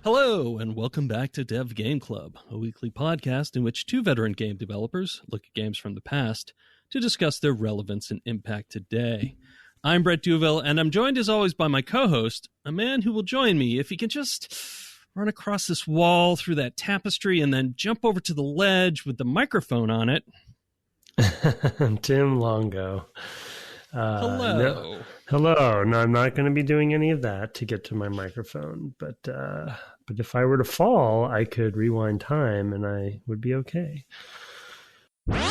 Hello, and welcome back to Dev Game Club, a weekly podcast in which two veteran game developers look at games from the past to discuss their relevance and impact today. I'm Brett Duville, and I'm joined as always by my co-host, a man who will join me if he can just run across this wall through that tapestry and then jump over to the ledge with the microphone on it. Tim Longo. Hello. Hello. No, I'm not going to be doing any of that to get to my microphone, but if I were to fall, I could rewind time and I would be okay. But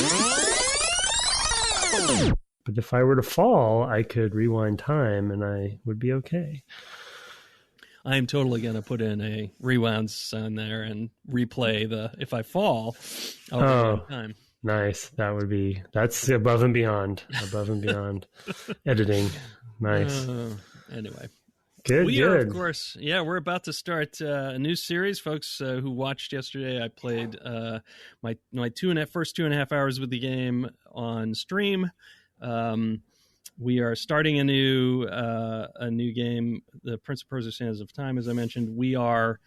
if I were to fall, I could rewind time and I would be okay. I am totally going to put in a rewound sound there and replay the if I fall, I'll rewind time. Nice. That's above and beyond editing. Nice. Anyway. Good. Are, of course, we're about to start a new series. Folks who watched yesterday, I played my first 2.5 hours with the game on stream. We are starting a new game, the Prince of Persia: Sands of Time, as I mentioned. We are.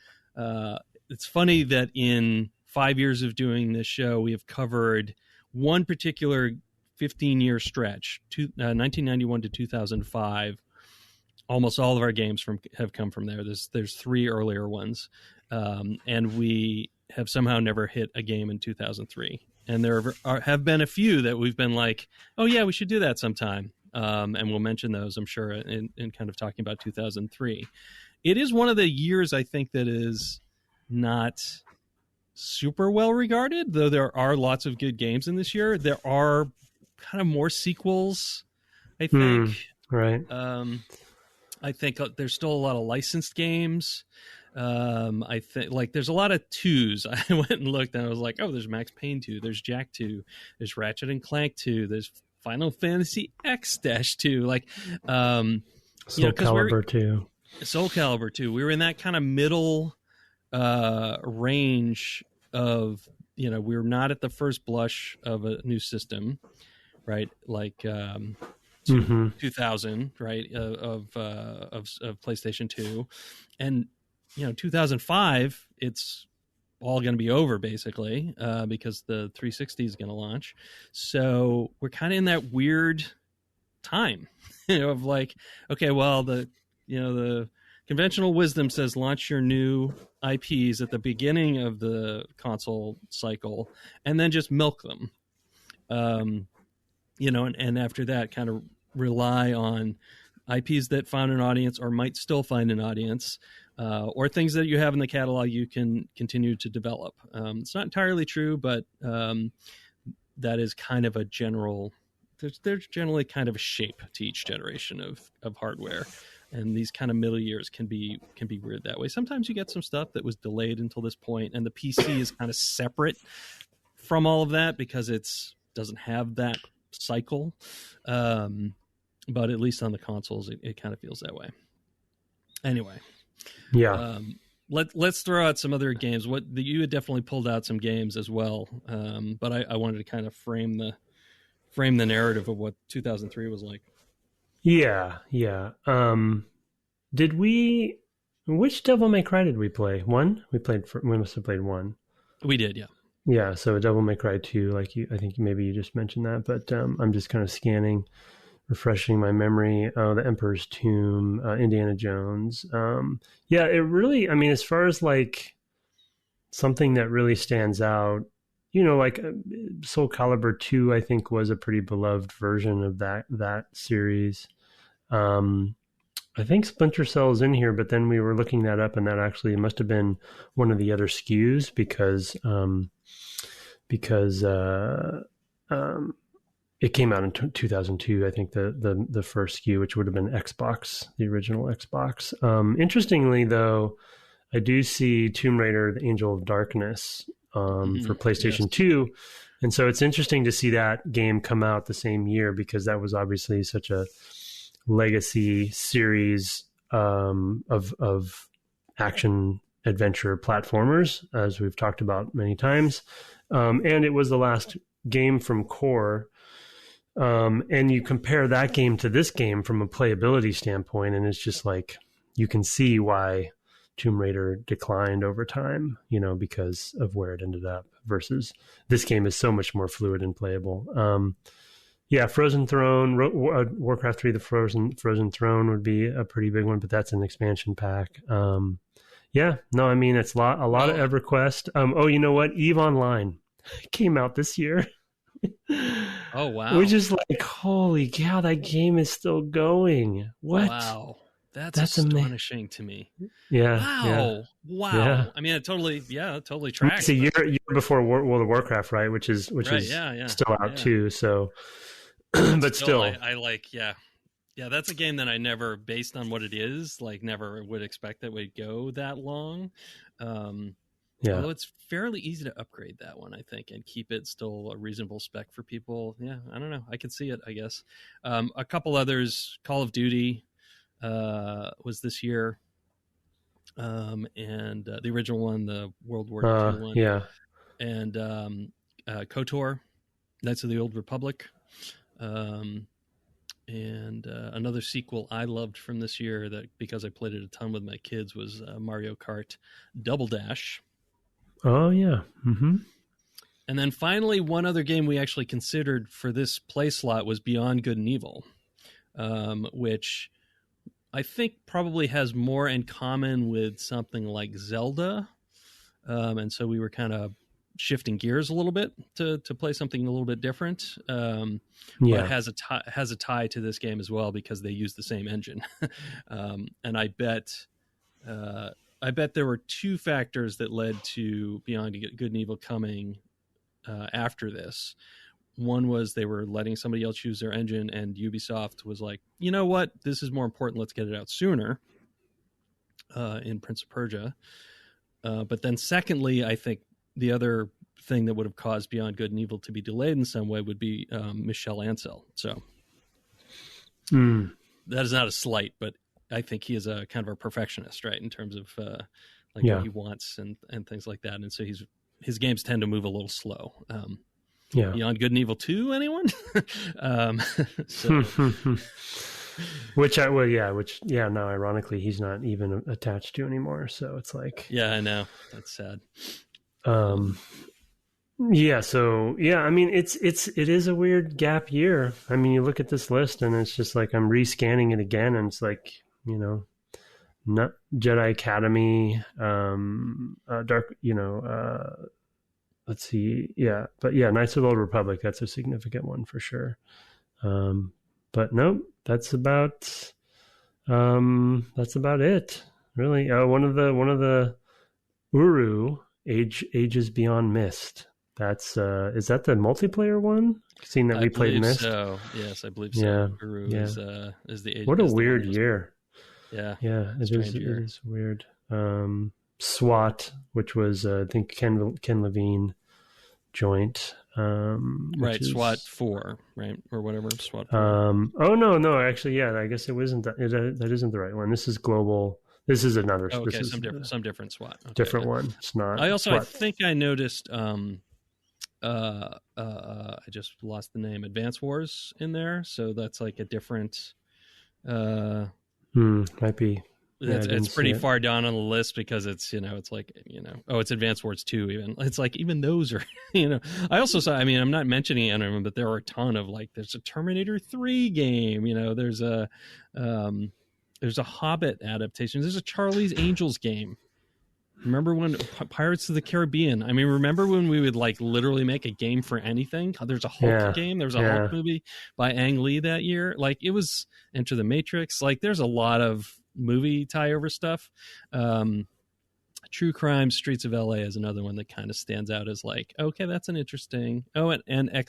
It's funny that in 5 years of doing this show, we have covered one particular 15-year stretch, 1991 to 2005. Almost all of our games have come from there. There's three earlier ones, and we have somehow never hit a game in 2003. And there have been a few that we've been like, oh yeah, we should do that sometime. And we'll mention those, I'm sure, in kind of talking about 2003. It is one of the years, I think, that is not super well regarded, though there are lots of good games in this year. There are kind of more sequels, I think. Right. I think there's still a lot of licensed games. I think there's a lot of twos. I went and looked and I was like, oh, there's Max Payne 2, there's Jack 2, there's Ratchet and Clank 2, there's Final Fantasy X-2, SoulCalibur 2. SoulCalibur 2. We were in that kind of middle range of, we're not at the first blush of a new system, right? Like 2000, right? Of PlayStation 2, and 2005, it's all going to be over basically because the 360 is going to launch. So we're kind of in that weird time, of like, okay, well, the conventional wisdom says launch your new IPs at the beginning of the console cycle and then just milk them. And after that kind of rely on IPs that found an audience or might still find an audience, or things that you have in the catalog you can continue to develop. It's not entirely true, but that is kind of a general, there's generally kind of a shape to each generation of hardware. And these kind of middle years can be weird that way. Sometimes you get some stuff that was delayed until this point, and the PC is kind of separate from all of that because doesn't have that cycle. But at least on the consoles, it kind of feels that way. Anyway, let's throw out some other games. You had definitely pulled out some games as well, but I wanted to kind of frame the narrative of what 2003 was like. Yeah. Which Devil May Cry did we play? One? We must have played one. We did, yeah. Yeah, so Devil May Cry 2, I think maybe you just mentioned that, but I'm just kind of scanning, refreshing my memory. The Emperor's Tomb, Indiana Jones. It really, as far as like something that really stands out, SoulCalibur 2, I think, was a pretty beloved version of that series. I think Splinter Cell is in here, but then we were looking that up, and that actually must have been one of the other SKUs because it came out in 2002. I think the first SKU, which would have been Xbox, the original Xbox. Interestingly, though, I do see Tomb Raider: The Angel of Darkness for PlayStation 2. And so it's interesting to see that game come out the same year because that was obviously such a legacy series of action adventure platformers, as we've talked about many times. And it was the last game from Core. And you compare that game to this game from a playability standpoint, and it's just like you can see why Tomb Raider declined over time, because of where it ended up, versus this game is so much more fluid and playable. Frozen Throne, Warcraft 3, the Frozen Throne would be a pretty big one, but that's an expansion pack. It's a lot of EverQuest. You know what? EVE Online came out this year. Oh, wow. We're just like, holy cow, that game is still going. What? Wow. That's astonishing to me. Yeah. Wow. Yeah. I mean, it totally tracks. It's a year before World of Warcraft, right? Which is right, still out too. So, but still. I like, yeah, that's a game that I never, based on what it is, like never would expect that would go that long. Although it's fairly easy to upgrade that one, I think, and keep it still a reasonable spec for people. Yeah, I don't know. I could see it, I guess. A couple others, Call of Duty was this year, and the original one, the World War II one. Yeah. And KOTOR, Knights of the Old Republic. And another sequel I loved from this year, that because I played it a ton with my kids, was Mario Kart Double Dash. Oh, yeah. Mm-hmm. And then finally, one other game we actually considered for this play slot was Beyond Good and Evil, which I think probably has more in common with something like Zelda. And so we were kind of shifting gears a little bit to play something a little bit different. But it has a tie to this game as well, because they use the same engine. And I bet there were two factors that led to Beyond Good and Evil coming after this. One was they were letting somebody else use their engine, and Ubisoft was like, you know what, this is more important, let's get it out sooner, in Prince of Persia. But then secondly, I think the other thing that would have caused Beyond Good and Evil to be delayed in some way would be Michel Ancel. So that is not a slight, but I think he is a kind of a perfectionist, right, in terms of what he wants and things like that. And so his games tend to move a little slow. Beyond Good and Evil 2, anyone? Ironically, he's not even attached to anymore. So it's like, yeah, I know, that's sad. I mean, it is a weird gap year. I mean, you look at this list and it's just like, I'm rescanning it again, and it's like, not Jedi Academy, Dark, let's see. Yeah. But yeah, Knights of the Old Republic, that's a significant one for sure. But no, that's about it, really. One of the Uru Ages Beyond MYST. That's is that the multiplayer one? Seeing that we played MYST. So yes, I believe so. Yeah. Uru is the age. What a weird year. Yeah. Yeah, it is weird. SWAT, which was I think Ken Levine joint. Right, SWAT 4, right, or whatever. SWAT 4. No, actually, yeah, I guess it wasn't. That isn't the right one. This is global. This is another. Oh, okay, some different SWAT. Okay, different one. It's not. I think I noticed. I just lost the name. Advance Wars in there, so that's like a different. Might be. It's pretty far down on the list, because it's it's like it's Advance Wars 2 even. It's like even those are I also saw, I mean, I'm not mentioning any of them, but there are a ton of, like, there's a Terminator 3 game, there's a Hobbit adaptation, there's a Charlie's Angels game. Remember when Pirates of the Caribbean? I mean, remember when we would like literally make a game for anything? There's a Hulk game. There's a Hulk movie by Ang Lee that year. Like, it was Enter the Matrix. Like, there's a lot of movie tie-over stuff. True Crime Streets of LA is another one that kind of stands out as like, okay, that's an interesting. Oh, and I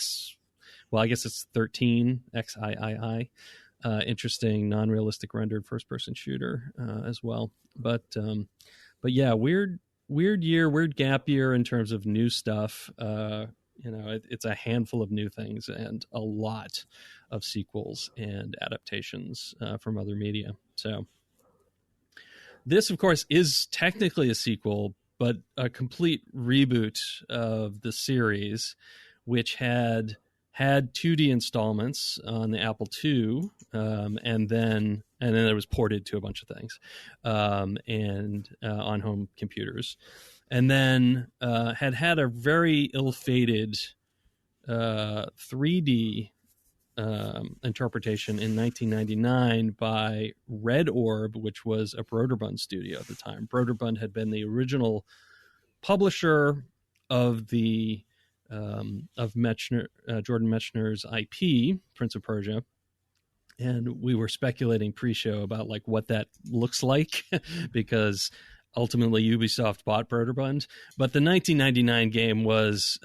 guess it's 13 XIII. Interesting non-realistic rendered first-person shooter as well. But yeah, weird year, weird gap year in terms of new stuff. It's a handful of new things and a lot of sequels and adaptations from other media. So this, of course, is technically a sequel, but a complete reboot of the series, which had had 2D installments on the Apple II, and then it was ported to a bunch of things, and on home computers, and then had a very ill-fated 3D interpretation in 1999 by Red Orb, which was a Broderbund studio at the time. Broderbund had been the original publisher of the of Mechner, Jordan Mechner's IP, Prince of Persia, and we were speculating pre-show about like what that looks like because ultimately Ubisoft bought Broderbund. But the 1999 game was,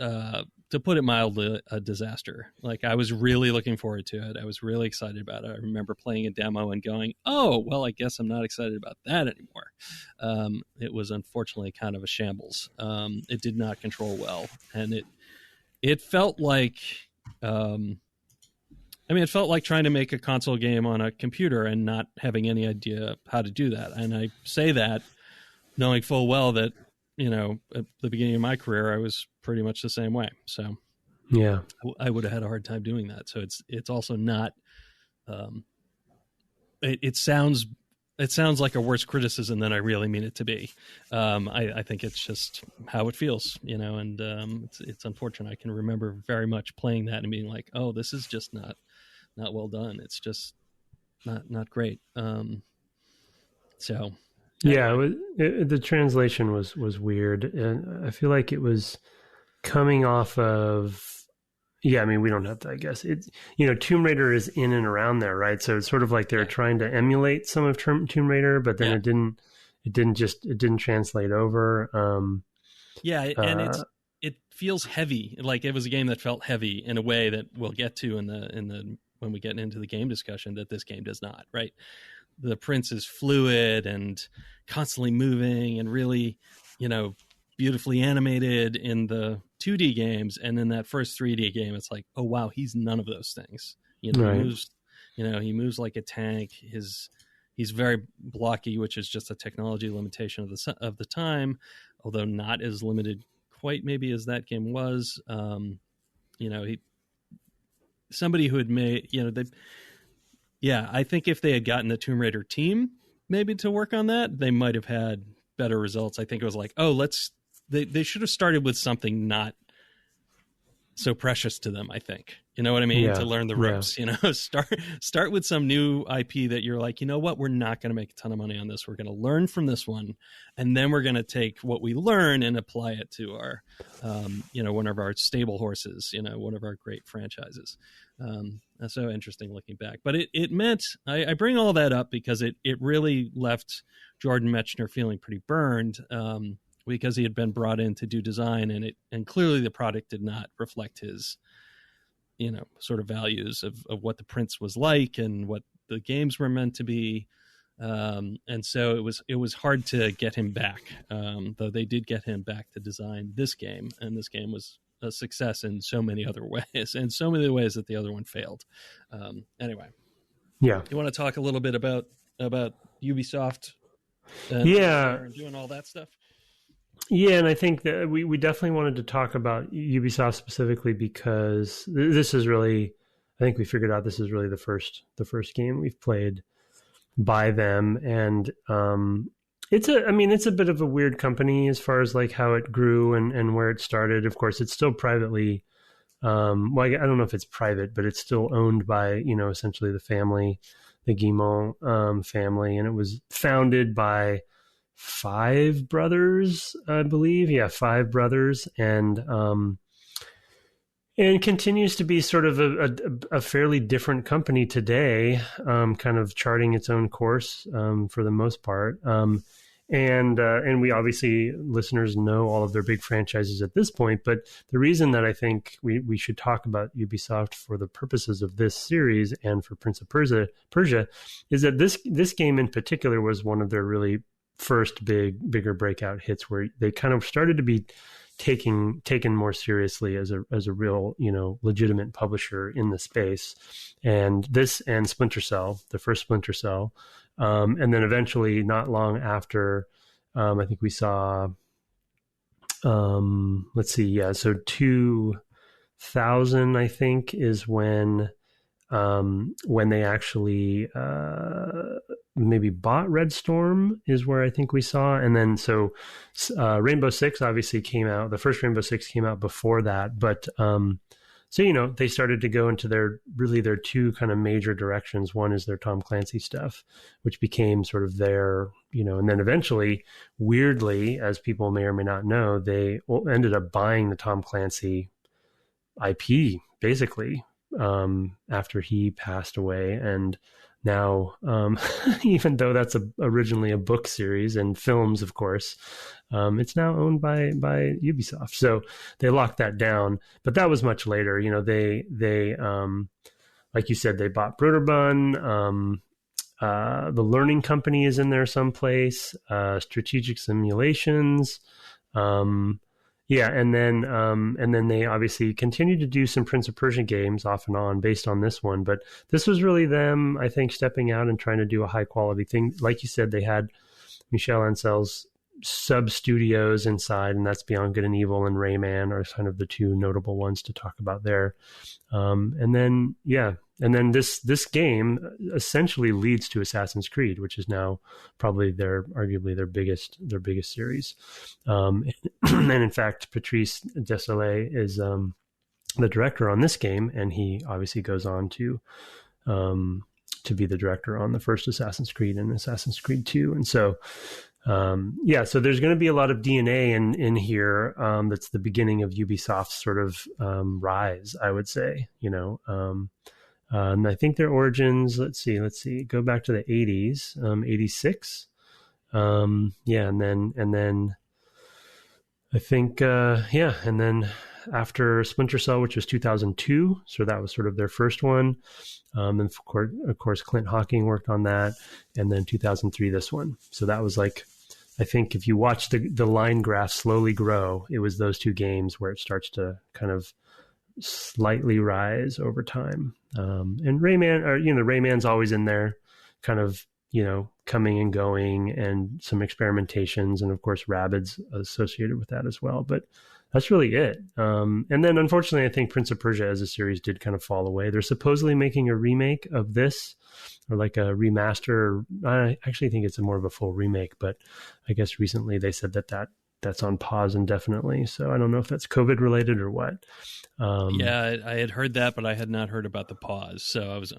to put it mildly, a disaster. Like, I was really looking forward to it. I was really excited about it. I remember playing a demo and going, oh, well, I guess I'm not excited about that anymore. It was unfortunately kind of a shambles. It did not control well. And it felt like, it felt like trying to make a console game on a computer and not having any idea how to do that. And I say that knowing full well that, at the beginning of my career, I was pretty much the same way. So yeah, I would have had a hard time doing that. So it's also not, it sounds like a worse criticism than I really mean it to be. I think it's just how it feels, and it's unfortunate. I can remember very much playing that and being like, oh, this is just not well done. It's just not great. So yeah, the translation was weird, and I feel like it was coming off of. Yeah, we don't have to. I guess it's Tomb Raider is in and around there, right? So it's sort of like they're trying to emulate some of Tomb Raider, but then it didn't translate over. And it feels heavy. Like it was a game that felt heavy in a way that we'll get to in the when we get into the game discussion. That this game does not. Right, the Prince is fluid and constantly moving and really, beautifully animated in the 2D games, and in that first 3D game it's like, oh wow, he's none of those things. Right. He moves like a tank. He's very blocky, which is just a technology limitation of the time, although not as limited quite maybe as that game was. Somebody who had made, I think if they had gotten the Tomb Raider team maybe to work on that, they might have had better results. I think it was like, they should have started with something not so precious to them, I think. You know what I mean? Yeah. To learn the ropes, start with some new IP that you're like, you know what? We're not going to make a ton of money on this. We're going to learn from this one. And then we're going to take what we learn and apply it to our, one of our stable horses, one of our great franchises. That's so interesting looking back, but it meant, I bring all that up because it really left Jordan Mechner feeling pretty burned, because he had been brought in to do design, and clearly the product did not reflect his, sort of values of what the Prince was like and what the games were meant to be. And so it was hard to get him back, though they did get him back to design this game, and this game was a success in so many other ways, and so many ways that the other one failed. Anyway, yeah, you want to talk a little bit about Ubisoft? And doing all that stuff. Yeah, and I think that we definitely wanted to talk about Ubisoft specifically because this is really, I think we figured out this is really the first game we've played by them, and it's a bit of a weird company as far as like how it grew and where it started. Of course, it's still privately. I don't know if it's private, but it's still owned by essentially the family, the Guillemot family, and it was founded by 5 brothers, I believe. Yeah, 5 brothers, and continues to be sort of a fairly different company today, kind of charting its own course for the most part. And we obviously, listeners know all of their big franchises at this point, but the reason that I think we should talk about Ubisoft for the purposes of this series and for Prince of Persia is that this game in particular was one of their really first bigger breakout hits, where they kind of started to be taken more seriously as a real legitimate publisher in the space. And this and Splinter Cell, the first Splinter Cell, and then eventually, not long after, I think we saw, so 2 2000, I think, is when they actually maybe bought Red Storm, is where I think we saw. And then so Rainbow Six obviously came out. The first Rainbow Six came out before that, but so, you know, they started to go into their two kind of major directions. One is their Tom Clancy stuff, which became sort of their, you know, and then eventually, weirdly, as people may or may not know, they ended up buying the Tom Clancy IP, basically, after he passed away. And now, even though that's originally a book series and films, of course, it's now owned by UbiSoft. So they locked that down, but that was much later. You know, they like you said, they bought Broderbund. The Learning Company is in there someplace. Strategic Simulations. Yeah, and then they obviously continued to do some Prince of Persia games off and on based on this one. But this was really them, I think, stepping out and trying to do a high quality thing. Like you said, they had Michel Ancel's sub studios inside, and that's Beyond Good and Evil and Rayman are kind of the two notable ones to talk about there. And then this game essentially leads to Assassin's Creed, which is now probably arguably their biggest series. And in fact, Patrice Desilets is the director on this game, and he obviously goes on to be the director on the first Assassin's Creed and Assassin's Creed 2. And so so there's going to be a lot of DNA in here. That's the beginning of Ubisoft's sort of rise, I would say, you know. And I think their origins, let's see, go back to the 80s, 86. And then I think, and then after Splinter Cell, which was 2002, so that was sort of their first one. And of course, Clint Hocking worked on that, and then 2003, this one. So that was like, I think if you watch the line graph slowly grow, it was those two games where it starts to kind of slightly rise over time. And Rayman, or, you know, Rayman's always in there, kind of, you know, coming and going, and some experimentations, and of course Rabbids associated with that as well. But that's really it. And then unfortunately, I think Prince of Persia as a series did kind of fall away. They're supposedly making a remake of this, or like a remaster. I actually think it's more of a full remake, but I guess recently they said that's on pause indefinitely. So I don't know if that's COVID related or what. Yeah, I had heard that, but I had not heard about the pause. So I was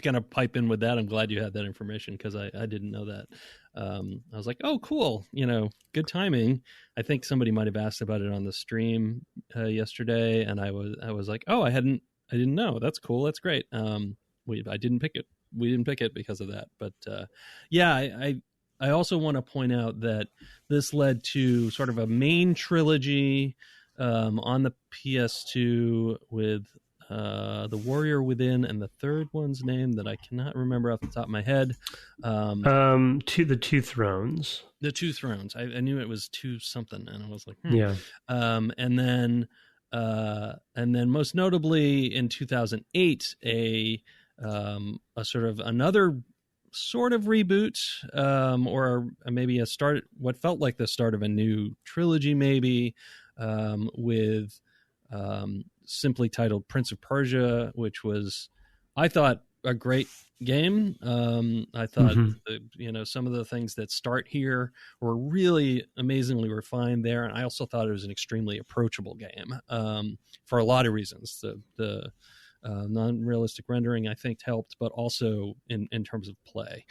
going to pipe in with that. I'm glad you had that information, because I didn't know that. I was like, oh, cool. You know, good timing. I think somebody might have asked about it on the stream yesterday, and I was like, oh, I didn't know. That's cool. That's great. I didn't pick it. We didn't pick it because of that. But I also want to point out that this led to sort of a main trilogy on the PS2 with The Warrior Within, and the third one's name that I cannot remember off the top of my head. To the Two Thrones. The Two Thrones. I knew it was two something, and I was like, yeah. And then most notably in 2008, a sort of another sort of reboot, or maybe a start, what felt like the start of a new trilogy, maybe, with simply titled Prince of Persia, which was, I thought, a great game. I thought, some of the things that start here were really amazingly refined there, and I also thought it was an extremely approachable game for a lot of reasons. The non-realistic rendering, I think, helped, but also in terms of play,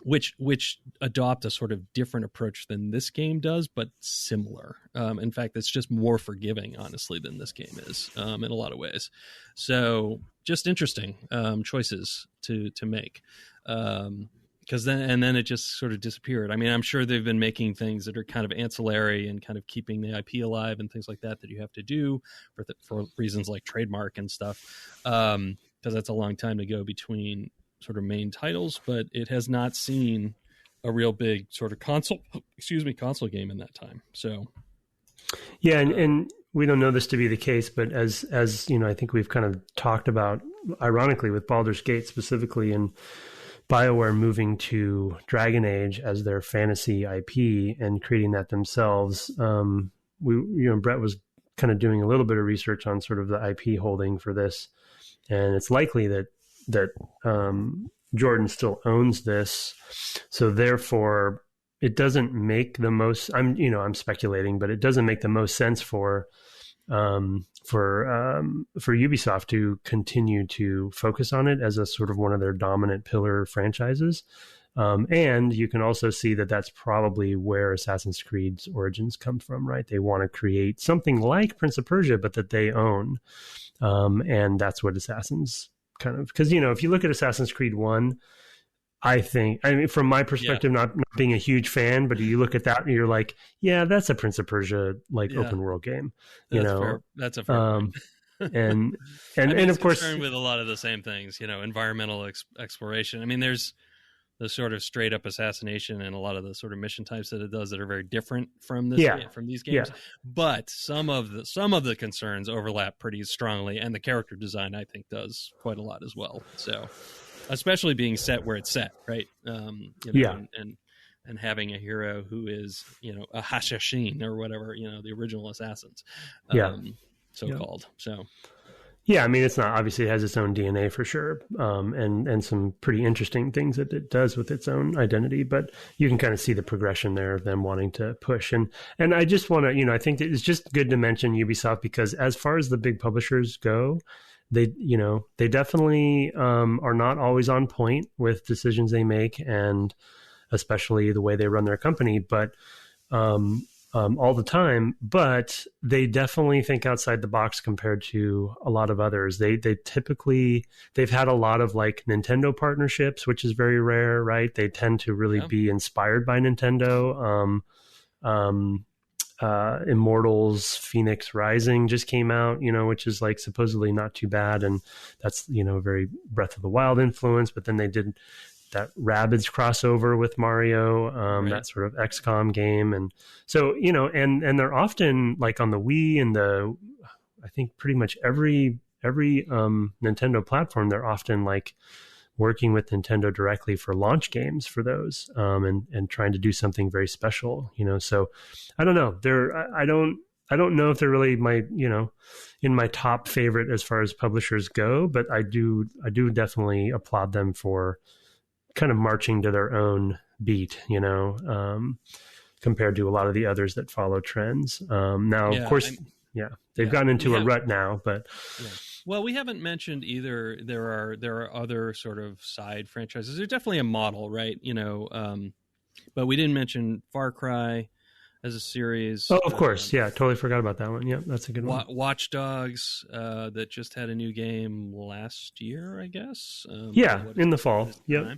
which adopt a sort of different approach than this game does, but similar. In fact, it's just more forgiving, honestly, than this game is in a lot of ways. So just interesting choices to make. Because then it just sort of disappeared. I mean, I'm sure they've been making things that are kind of ancillary and kind of keeping the IP alive and things like that you have to do for reasons like trademark and stuff. Because that's a long time to go between sort of main titles, but it has not seen a real big sort of console game in that time. So, yeah, and we don't know this to be the case, but as you know, I think we've kind of talked about, ironically, with Baldur's Gate specifically, and BioWare moving to Dragon Age as their fantasy IP and creating that themselves. Brett was kind of doing a little bit of research on sort of the IP holding for this, and it's likely that Jordan still owns this, so therefore it doesn't make the most. I'm speculating, but it doesn't make the most sense for Ubisoft to continue to focus on it as a sort of one of their dominant pillar franchises. And you can also see that that's probably where Assassin's Creed's origins come from, right? They want to create something like Prince of Persia, but that they own. And that's what Assassin's kind of, because, if you look at Assassin's Creed 1, from my perspective, not being a huge fan, but you look at that and you're like, yeah, that's a Prince of Persia, open world game. Fair. That's a fair point. and of course, concerned with a lot of the same things, environmental exploration. I mean, there's the sort of straight up assassination and a lot of the sort of mission types that it does that are very different from from these games. Yeah. But some of the concerns overlap pretty strongly, and the character design I think does quite a lot as well. So, especially being set where it's set, right? And having a hero who is, a Hashashin or whatever, the original assassins, so-called. So. Yeah, I mean, it's not, obviously it has its own DNA for sure, and some pretty interesting things that it does with its own identity, but you can kind of see the progression there of them wanting to push. And I just want to, I think that it's just good to mention Ubisoft, because as far as the big publishers go, they definitely are not always on point with decisions they make, and especially the way they run their company, but all the time, but they definitely think outside the box compared to a lot of others. They've had a lot of Nintendo partnerships, which is very rare, right? They tend to really be inspired by Nintendo. Immortals Phoenix Rising just came out, which is supposedly not too bad, and that's very Breath of the Wild influence. But then they did that Rabbids crossover with Mario, that sort of XCOM game. And so, and they're often on the Wii and I think pretty much every Nintendo platform, they're often working with Nintendo directly for launch games for those, and trying to do something very special, so I don't know. I don't know if they're really in my top favorite as far as publishers go, but I do definitely applaud them for kind of marching to their own beat, compared to a lot of the others that follow trends. Now, of course, they've gotten into a rut now, but well, we haven't mentioned either. There are other sort of side franchises. There's definitely a model, right? But we didn't mention Far Cry as a series. Oh, of course. Totally forgot about that one. Yeah, that's a good one. Watch Dogs, that just had a new game last year, I guess. In the fall. Yep.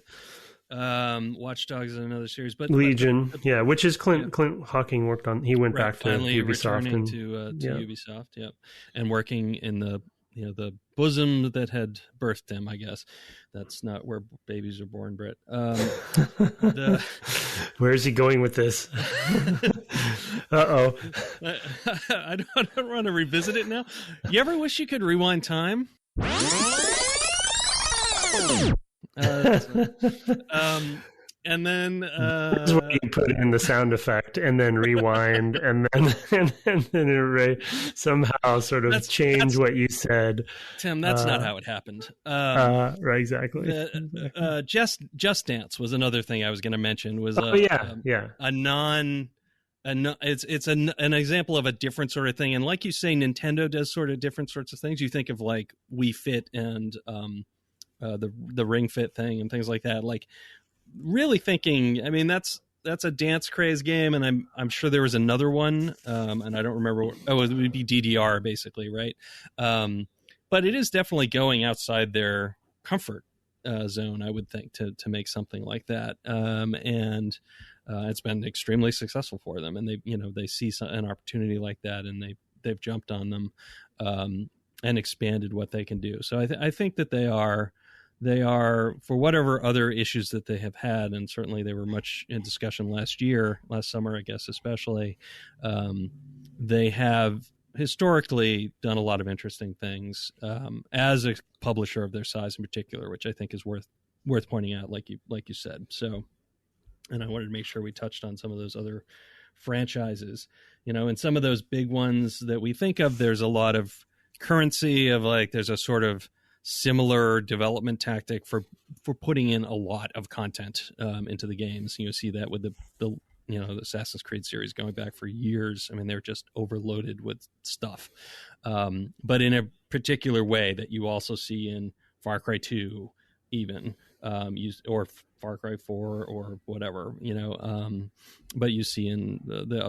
Watch Dogs is another series, but Legion, which is Clint Hocking worked on. He went back to Ubisoft to Ubisoft, and working in the bosom that had birthed him. I guess that's not where babies are born, Brett. Where is he going with this? Uh-oh. I don't want to revisit it now. You ever wish you could rewind time? And then that's what you put in the sound effect, and then rewind, and then array somehow sort of change what you said. Tim, that's not how it happened. Right, exactly. Just Dance was another thing I was going to mention. Was it's an example of a different sort of thing, and like you say, Nintendo does sort of different sorts of things. You think of Wii Fit and the Ring Fit thing and things like that. Really thinking, I mean, that's a dance craze game, and I'm sure there was another one, and I don't remember. It would be DDR, basically, right? But it is definitely going outside their comfort zone, I would think, to make something like that, and it's been extremely successful for them, and they see an opportunity like that, and they've jumped on them and expanded what they can do. So I think that they are, for whatever other issues that they have had, and certainly they were much in discussion last summer, I guess, especially, they have historically done a lot of interesting things as a publisher of their size in particular, which I think is worth pointing out, like you said. So, and I wanted to make sure we touched on some of those other franchises, and some of those big ones that we think of, there's a lot of currency of like, there's a sort of similar development tactic for putting in a lot of content into the games. You see that with the Assassin's Creed series going back for years. I mean, they're just overloaded with stuff, but in a particular way that you also see in Far Cry 2, even or Far Cry 4 or whatever, but you see in the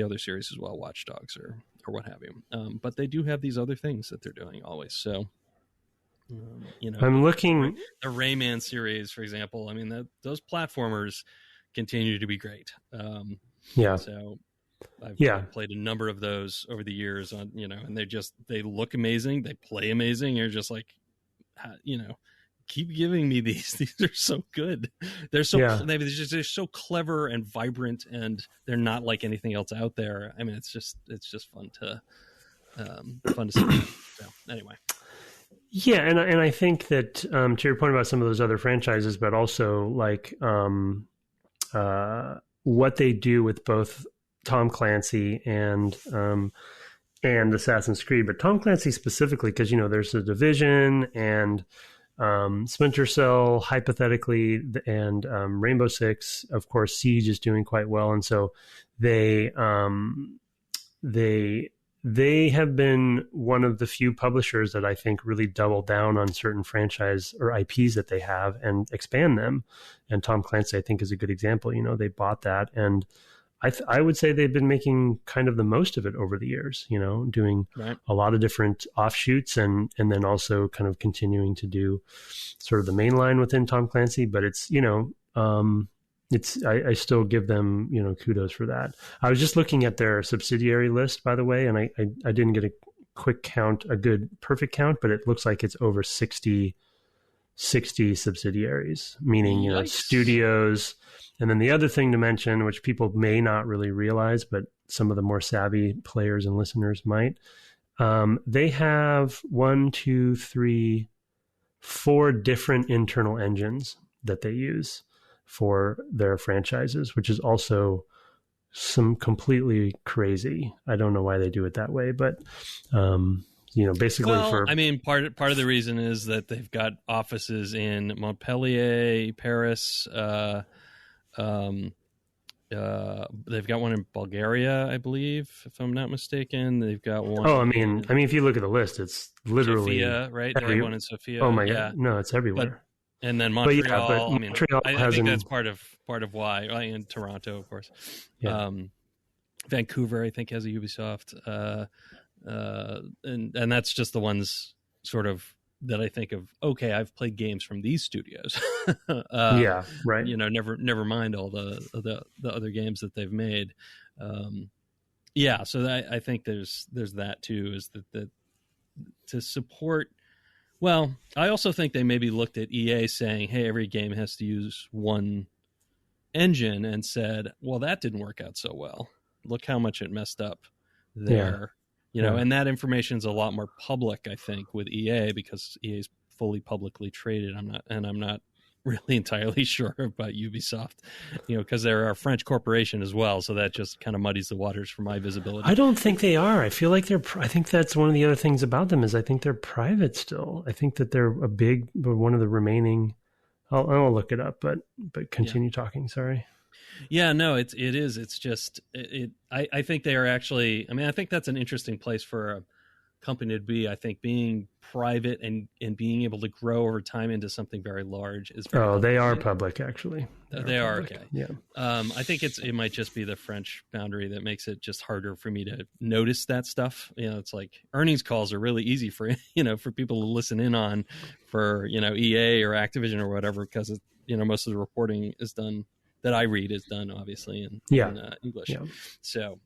other series as well, Watch Dogs or what have you. But they do have these other things that they're doing always. So. I'm looking the Rayman series, for example. I mean, those platformers continue to be great. So I've played a number of those over the years on, and they look amazing. They play amazing. You're just like, keep giving me these. These are so good. They're they're so clever and vibrant, and they're not like anything else out there. I mean, it's just fun to see. So anyway. Yeah, and I think that to your point about some of those other franchises, but also like what they do with both Tom Clancy and Assassin's Creed, but Tom Clancy specifically, because there's the Division and Splinter Cell, hypothetically, and Rainbow Six. Of course, Siege is doing quite well, and so they have been one of the few publishers that I think really double down on certain franchise or IPs that they have and expand them. And Tom Clancy, I think, is a good example. They bought that, and I would say they've been making kind of the most of it over the years, doing a lot of different offshoots and then also kind of continuing to do sort of the main line within Tom Clancy. But it's, I still give them, kudos for that. I was just looking at their subsidiary list, by the way, and I didn't get a quick count, a good perfect count, but it looks like it's over 60 subsidiaries, meaning, studios. And then the other thing to mention, which people may not really realize, but some of the more savvy players and listeners might, they have 4 different internal engines that they use for their franchises, which is also some completely crazy. I don't know why they do it that way, but basically I mean, part of the reason is that they've got offices in Montpellier, Paris. They've got one in Bulgaria, I believe, if I'm not mistaken. They've got one. Oh, I mean, if you look at the list, it's literally Sofia, right? They have one in Sofia. Oh my God, no, it's everywhere. And then Montreal. But Montreal I think that's part of why. In Toronto, of course. Yeah. Vancouver, I think, has a UbiSoft, and that's just the ones sort of that I think of. Okay, I've played games from these studios. Yeah, right. Never mind all the other games that they've made. So I think there's that too. Is that to support. Well, I also think they maybe looked at EA saying, hey, every game has to use one engine, and said, well, that didn't work out so well. Look how much it messed up there. And that information is a lot more public, I think, with EA, because EA is fully publicly traded. I'm not really entirely sure about UbiSoft, because they're a French corporation as well. So that just kind of muddies the waters for my visibility. I don't think they are. I feel like I think that's one of the other things about them is I think they're private still. I think that they're one of the remaining, I'll look it up, but continue talking. Sorry. Yeah, no, it is. It's just, I think they are actually, I think that's an interesting place for a company to be. I think being private and being able to grow over time into something very large is very they are public, actually. They are public. Okay. Yeah. I think it might just be the French boundary that makes it just harder for me to notice that stuff. It's like earnings calls are really easy for for people to listen in on for EA or Activision or whatever, because most of the reporting is done that I read is done obviously in English. Yeah. So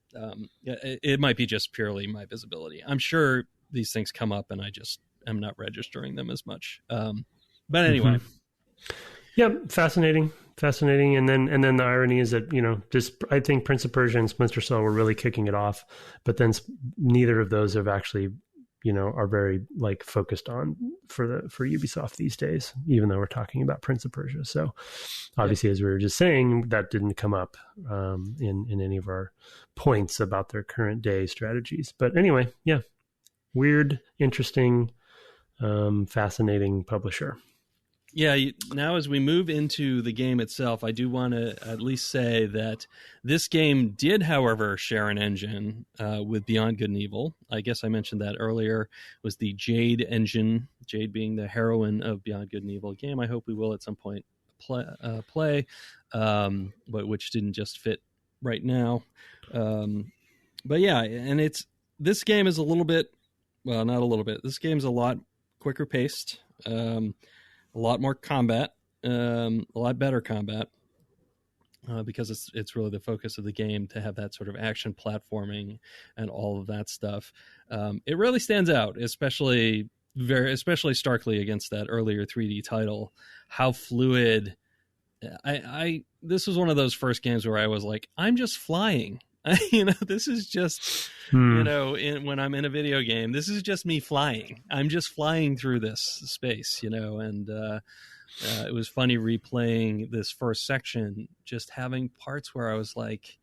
it might be just purely my visibility. I'm sure these things come up and I just am not registering them as much. But anyway. Mm-hmm. Yeah. Fascinating. And then the irony is that, I think Prince of Persia and Splinter Cell were really kicking it off, but then neither of those have actually are very like focused on for Ubisoft these days, even though we're talking about Prince of Persia. So obviously, as we were just saying, that didn't come up in any of our points about their current day strategies. But anyway, yeah, weird, interesting, fascinating publisher. Yeah, now as we move into the game itself, I do want to at least say that this game did, however, share an engine with Beyond Good and Evil. I guess I mentioned that earlier. It was the Jade engine, Jade being the heroine of Beyond Good and Evil, a game I hope we will at some point play, but which didn't just fit right now. But yeah, and this game is a little bit, well, not a little bit. This game's a lot quicker paced. A lot more combat, a lot better combat, because it's really the focus of the game to have that sort of action platforming and all of that stuff. It really stands out, especially starkly against that earlier 3D title. How fluid! This was one of those first games where I was like, I'm just flying. This is just, when I'm in a video game, this is just me flying. I'm just flying through this space, and it was funny replaying this first section, just having parts where I was like,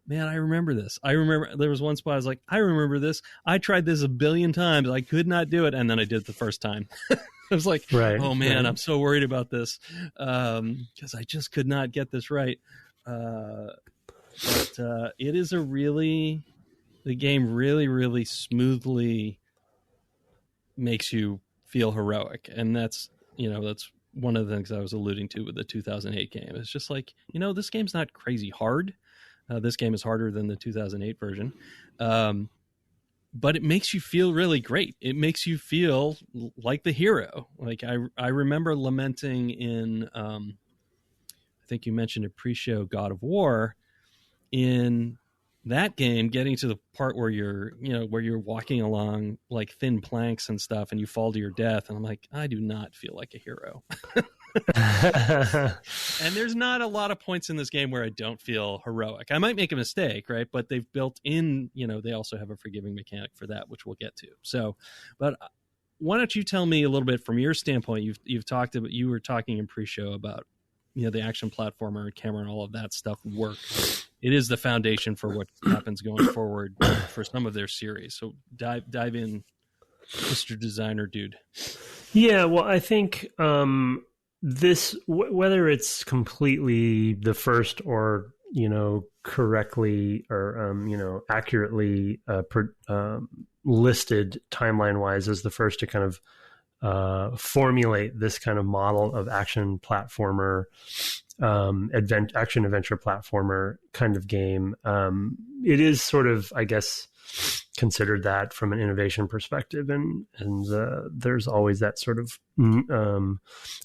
man, I remember this. I remember there was one spot I was like, I remember this. I tried this a billion times. I could not do it. And then I did it the first time. I was like, oh man, I'm so worried about this because I just could not get this right. But it is the game really, really smoothly makes you feel heroic. And that's one of the things I was alluding to with the 2008 game. It's just like, this game's not crazy hard. This game is harder than the 2008 version. But it makes you feel really great. It makes you feel like the hero. Like I remember lamenting in, I think you mentioned a pre-show, God of War. In that game, getting to the part where you're walking along like thin planks and stuff and you fall to your death, and I'm like, I do not feel like a hero. And there's not a lot of points in this game where I don't feel heroic. I might make a mistake, right? But they've built in, they also have a forgiving mechanic for that, which we'll get to. So, but why don't you tell me a little bit from your standpoint? You were talking in pre-show about, the action platformer and camera and all of that stuff work. It is the foundation for what happens going forward for some of their series. So dive in, Mr. Designer dude. Yeah, well, I think this, whether it's completely the first or, correctly or, accurately listed timeline-wise as the first to kind of formulate this kind of model of action platformer, action adventure platformer kind of game. It is sort of, I guess, considered that from an innovation perspective, and there's always that sort of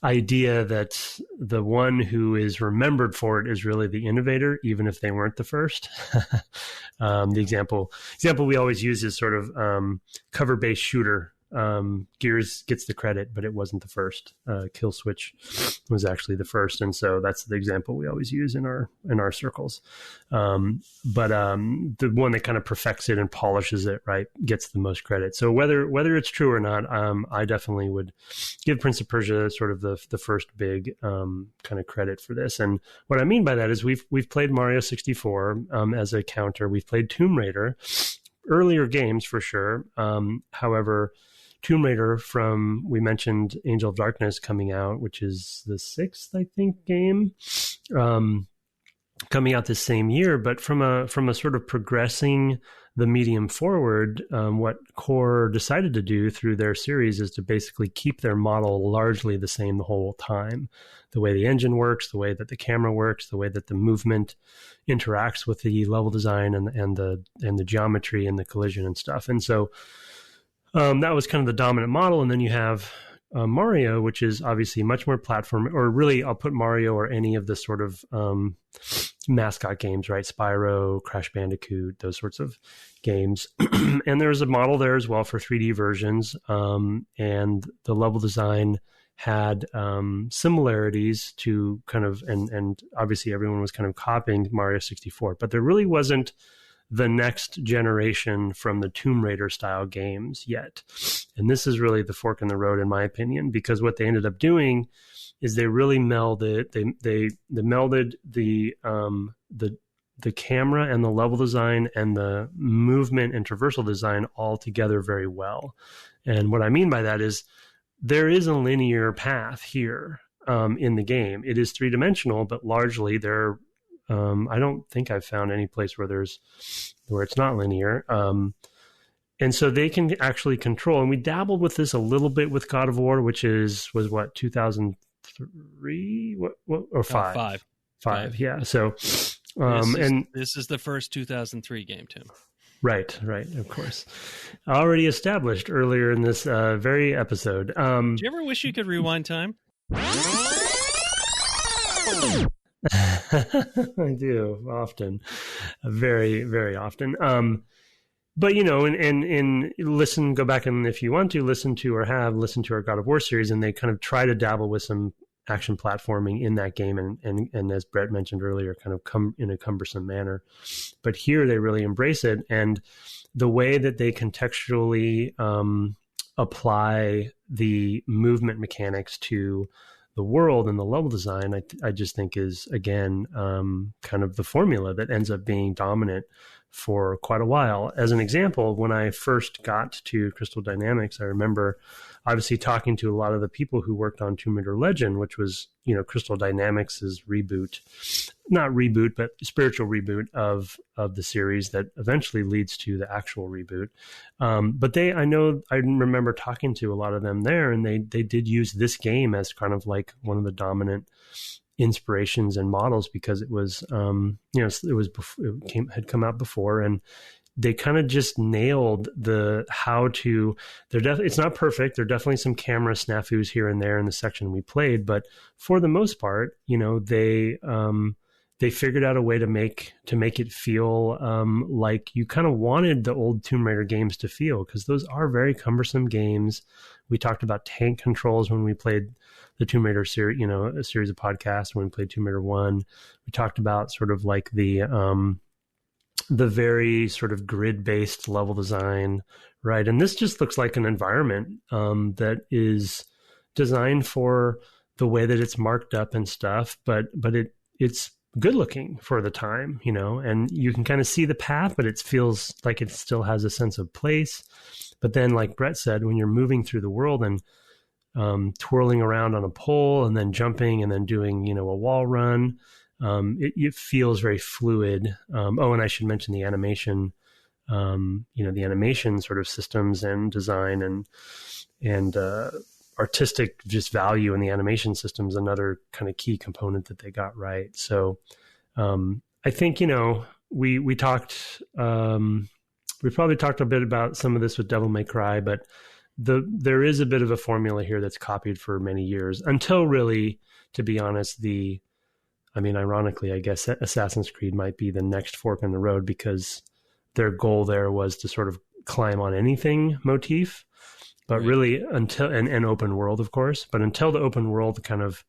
idea that the one who is remembered for it is really the innovator, even if they weren't the first. The example we always use is sort of cover-based shooter. Gears gets the credit, but it wasn't the first. Kill.Switch was actually the first, and so that's the example we always use in our circles. But the one that kind of perfects it and polishes it, right, gets the most credit. So whether it's true or not, I definitely would give Prince of Persia sort of the first big kind of credit for this. And what I mean by that is we've played Mario 64 as a counter. We've played Tomb Raider, earlier games for sure. However, Tomb Raider we mentioned Angel of Darkness coming out, which is the 6th, I think, game, coming out this same year. But from a sort of progressing the medium forward, what Core decided to do through their series is to basically keep their model largely the same the whole time. The way the engine works, the way that the camera works, the way that the movement interacts with the level design and the geometry and the collision and stuff. And so that was kind of the dominant model. And then you have Mario, which is obviously much more platform, or really I'll put Mario or any of the sort of mascot games, right? Spyro, Crash Bandicoot, those sorts of games. And there's a model there as well for 3D versions. And the level design had similarities to kind of, and obviously everyone was kind of copying Mario 64, but there really wasn't the next generation from the Tomb Raider style games yet. And this is really the fork in the road, in my opinion, because what they ended up doing is they really melded the camera and the level design and the movement and traversal design all together very well. And what I mean by that is there is a linear path here in the game. It is three-dimensional, but largely there. I don't think I've found any place where it's not linear. And so they can actually control. And we dabbled with this a little bit with God of War, which was what, 2003 or five? Five. Yeah. So this is the first 2003 game, Tim. Right, of course. Already established earlier in this very episode. Do you ever wish you could rewind time? I do often, very, very often. But and listen, go back and if you want to listen to our God of War series, and they kind of try to dabble with some action platforming in that game, and as Brett mentioned earlier, kind of come in a cumbersome manner. But here they really embrace it, and the way that they contextually apply the movement mechanics to the world and the level design, I just think is, again, kind of the formula that ends up being dominant for quite a while. As an example, when I first got to Crystal Dynamics, I remember obviously talking to a lot of the people who worked on Tomb Raider Legend, which was, Crystal Dynamics' not reboot, but spiritual reboot of the series that eventually leads to the actual reboot. But I remember talking to a lot of them there, and they did use this game as kind of like one of the dominant inspirations and models, because it was, had come out before, and they kind of just nailed it's not perfect. There are definitely some camera snafus here and there in the section we played, but for the most part, they figured out a way to make it feel like you kind of wanted the old Tomb Raider games to feel, because those are very cumbersome games. We talked about tank controls when we played the Tomb Raider series, a series of podcasts when we played Tomb Raider 1. We talked about sort of like the very sort of grid-based level design, right? And this just looks like an environment that is designed for the way that it's marked up and stuff, but it's good looking for the time, and you can kind of see the path, but it feels like it still has a sense of place. But then, like Brett said, when you're moving through the world and twirling around on a pole and then jumping and then doing, a wall run, it feels very fluid. And I should mention the animation, the animation sort of systems and design and artistic just value in the animation systems, another kind of key component that they got right. So I think, we talked, we probably talked a bit about some of this with Devil May Cry, but there is a bit of a formula here that's copied for many years until really, to be honest, ironically, I guess Assassin's Creed might be the next fork in the road, because their goal there was to sort of climb on anything motif, but right. Really until, and open world, of course, but until the open world kind of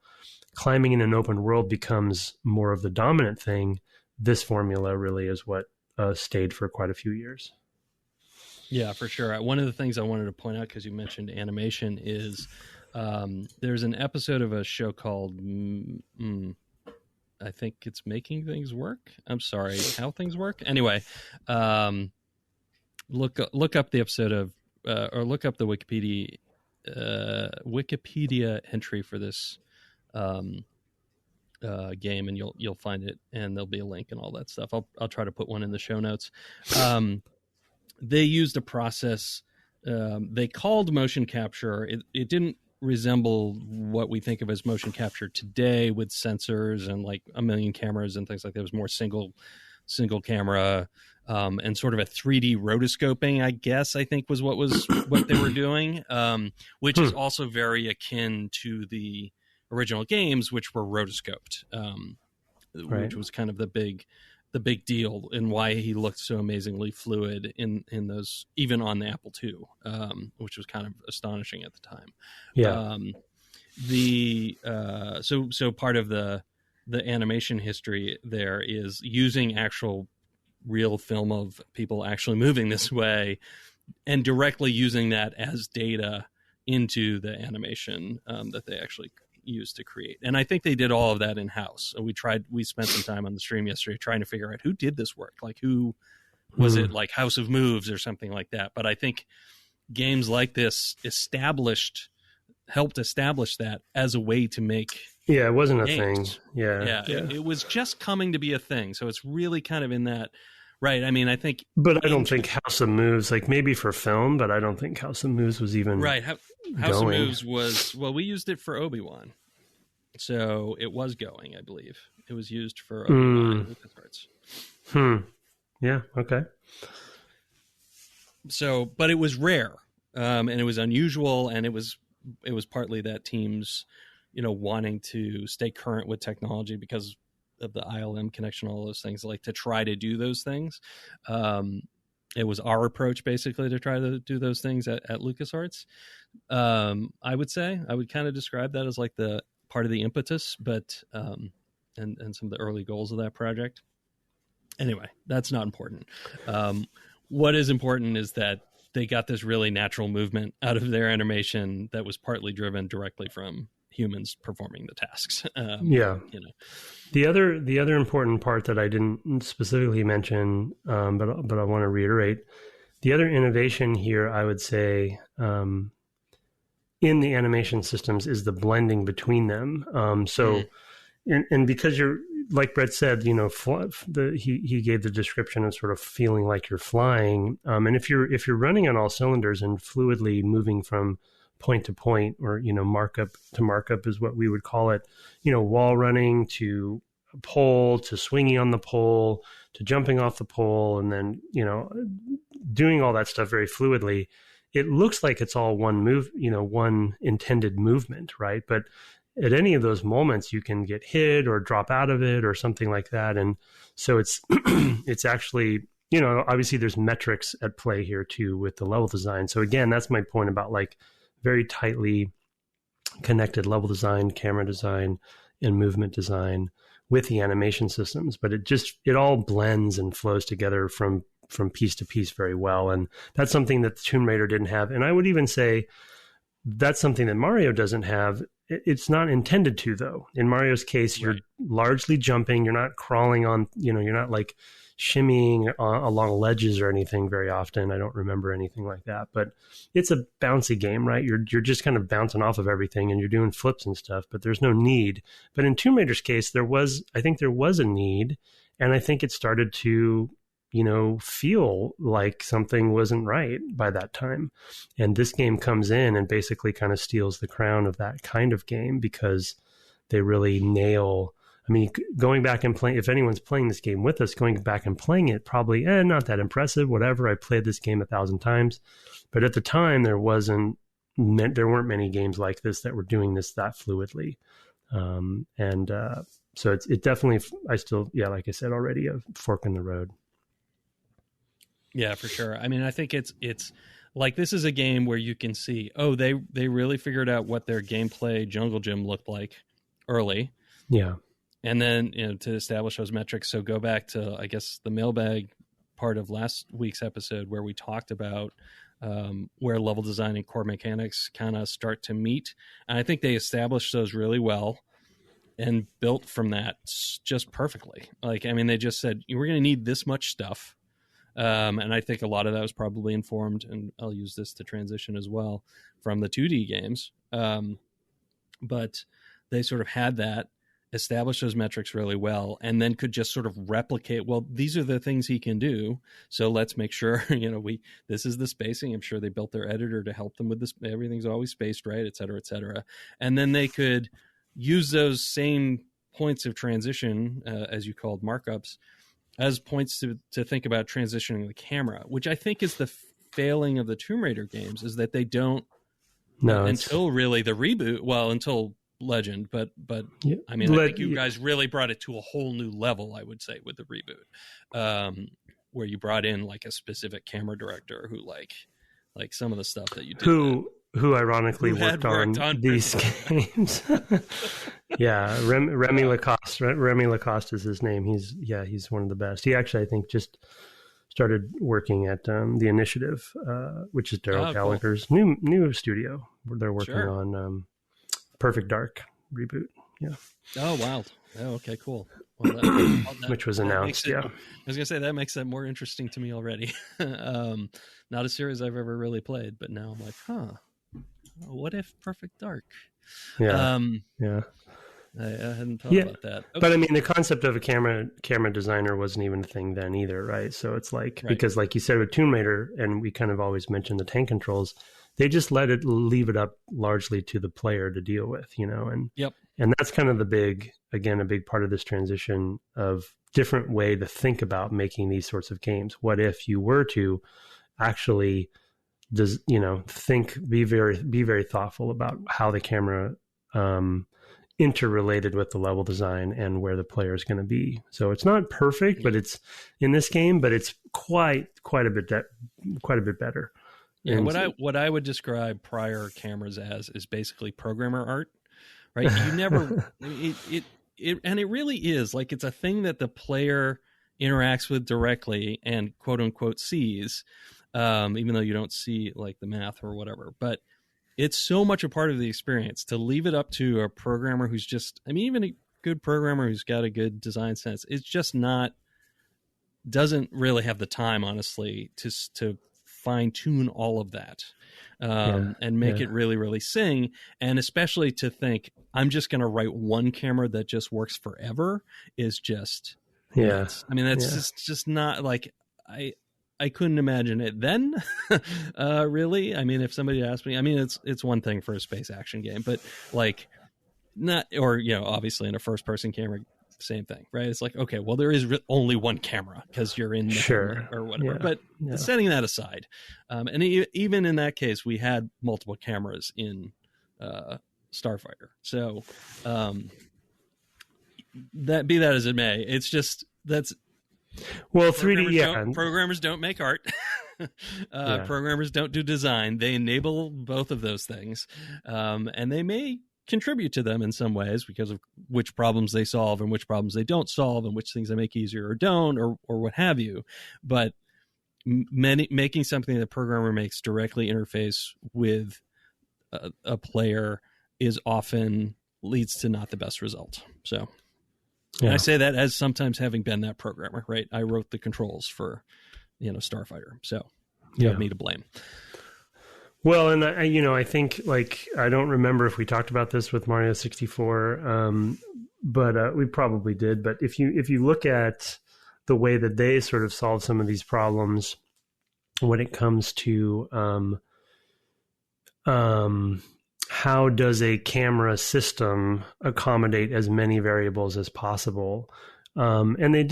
climbing in an open world becomes more of the dominant thing, this formula really is what stayed for quite a few years. Yeah, for sure. One of the things I wanted to point out, because you mentioned animation, is there's an episode of a show called I think it's Making Things Work. I'm sorry, How Things Work. Anyway, look up the episode of, or look up the Wikipedia entry for this game, and you'll find it, and there'll be a link and all that stuff. I'll try to put one in the show notes. They used a process they called motion capture. It didn't resemble what we think of as motion capture today with sensors and like a million cameras and things like that. It was more single camera and sort of a 3D rotoscoping, I guess, I think was what they were doing, which is also very akin to the original games, which were rotoscoped, right. Which was kind of the big deal and why he looked so amazingly fluid in those, even on the Apple II, which was kind of astonishing at the time. Yeah. So part of the animation history there is using actual real film of people actually moving this way and directly using that as data into the animation that they actually used to create. And I think they did all of that in-house. We spent some time on the stream yesterday trying to figure out who did this work. Like, who was it, like House of Moves or something like that? But I think games like this helped establish that as a way to make it wasn't games. A thing. Yeah. It was just coming to be a thing. So it's really kind of in that, right? I mean, I think, but I don't think House of Moves, like maybe for film, but I don't think House of Moves was even right. House of Moves was, well, we used it for Obi-Wan, so it was going. I believe it was used for Obi-Wan and LucasArts. Yeah. Okay. So, but it was rare, and it was unusual, and it was partly that teams, wanting to stay current with technology because of the ILM connection, all those things, like to try to do those things. It was our approach basically to try to do those things at LucasArts. I would kind of describe that as like the part of the impetus, but and some of the early goals of that project. Anyway, that's not important. What is important is that they got this really natural movement out of their animation that was partly driven directly from humans performing the tasks. The other important part that I didn't specifically mention, but I want to reiterate, the other innovation here, I would say, in the animation systems is the blending between them. And because you're, like Brett said, he gave the description of sort of feeling like you're flying. And if you're running on all cylinders and fluidly moving from point to point, or markup to markup is what we would call it, wall running to pole to swinging on the pole to jumping off the pole, and then doing all that stuff very fluidly, it looks like it's all one move, one intended movement, right? But at any of those moments, you can get hit or drop out of it or something like that. And so it's it's actually, obviously there's metrics at play here too with the level design. So again, that's my point about like very tightly connected level design, camera design, and movement design with the animation systems. But it all blends and flows together from piece to piece very well. And that's something that the Tomb Raider didn't have. And I would even say that's something that Mario doesn't have. It's not intended to, though. In Mario's case, you're largely jumping. You're not crawling on, you're not like shimmying along ledges or anything very often. I don't remember anything like that. But it's a bouncy game, right? You're just kind of bouncing off of everything and you're doing flips and stuff, but there's no need. But in Tomb Raider's case, I think there was a need, and I think it started to feel like something wasn't right by that time. And this game comes in and basically kind of steals the crown of that kind of game, because they really nail, going back and playing, if anyone's playing this game with us, going back and playing it, probably, not that impressive, whatever. I played this game 1,000 times. But at the time, there weren't many games like this that were doing this that fluidly. So it definitely, like I said already, a fork in the road. Yeah, for sure. I think it's like, this is a game where you can see, they really figured out what their gameplay jungle gym looked like early. Yeah. And then, to establish those metrics. So go back to, I guess, the mailbag part of last week's episode where we talked about where level design and core mechanics kind of start to meet. And I think they established those really well and built from that just perfectly. They just said, we're going to need this much stuff. And I think a lot of that was probably informed, and I'll use this to transition as well, from the 2D games. But they sort of had that, established those metrics really well, and then could just sort of replicate, well, these are the things he can do, so let's make sure, this is the spacing. I'm sure they built their editor to help them with this. Everything's always spaced right, et cetera, et cetera. And then they could use those same points of transition, as you called markups, as points to think about transitioning the camera, which I think is the failing of the Tomb Raider games, is that they don't, until really the reboot, until Legend, but yeah. I think you guys really brought it to a whole new level, I would say, with the reboot, where you brought in like a specific camera director who like some of the stuff that you did. who ironically had worked on these games. Yeah, Remy Lacoste. Remy Lacoste is his name. He's one of the best. He actually, I think, just started working at the Initiative, which is Daryl Gallagher's new studio. They're working on Perfect Dark reboot. Yeah. Oh, wild. Oh, okay, cool. Well, which was announced. I was gonna say that makes that more interesting to me already. Not a series I've ever really played, but now I'm like, what if Perfect Dark? Yeah. I hadn't thought about that. Okay. But I mean, the concept of a camera designer wasn't even a thing then either, right? So it's like, because like you said with Tomb Raider, and we kind of always mention the tank controls, they just leave it up largely to the player to deal with, and and that's kind of a big part of this transition of different way to think about making these sorts of games. What if you were to actually be very thoughtful about how the camera interrelated with the level design and where the player is going to be. So it's not perfect, but it's in this game, but it's quite a bit better. Yeah, what I would describe prior cameras as is basically programmer art, right? You never it really is like it's a thing that the player interacts with directly and quote unquote sees, even though you don't see like the math or whatever, but it's so much a part of the experience to leave it up to a programmer who's just, even a good programmer who's got a good design sense. It's just doesn't really have the time, honestly, to fine tune all of that and make it really, really sing. And especially to think, I'm just going to write one camera that just works forever is just nuts. That's just not like, I couldn't imagine it then, really. If somebody asked me, it's one thing for a space action game, but like not, or, obviously in a first person camera, same thing, right? It's like, okay, well, there is only one camera because you're in the or whatever, but setting that aside. And even in that case, we had multiple cameras in Starfighter. So that be that as it may, it's just, well, 3D, programmers don't make art. Programmers don't do design. They enable both of those things. And they may contribute to them in some ways because of which problems they solve and which problems they don't solve and which things they make easier or don't or what have you. But making something that programmer makes directly interface with a player is often leads to not the best result. So and I say that as sometimes having been that programmer, right? I wrote the controls for, Starfighter. So you have me to blame. Well, and I think like, I don't remember if we talked about this with Mario 64, but we probably did. But if you look at the way that they sort of solve some of these problems when it comes to how does a camera system accommodate as many variables as possible? And it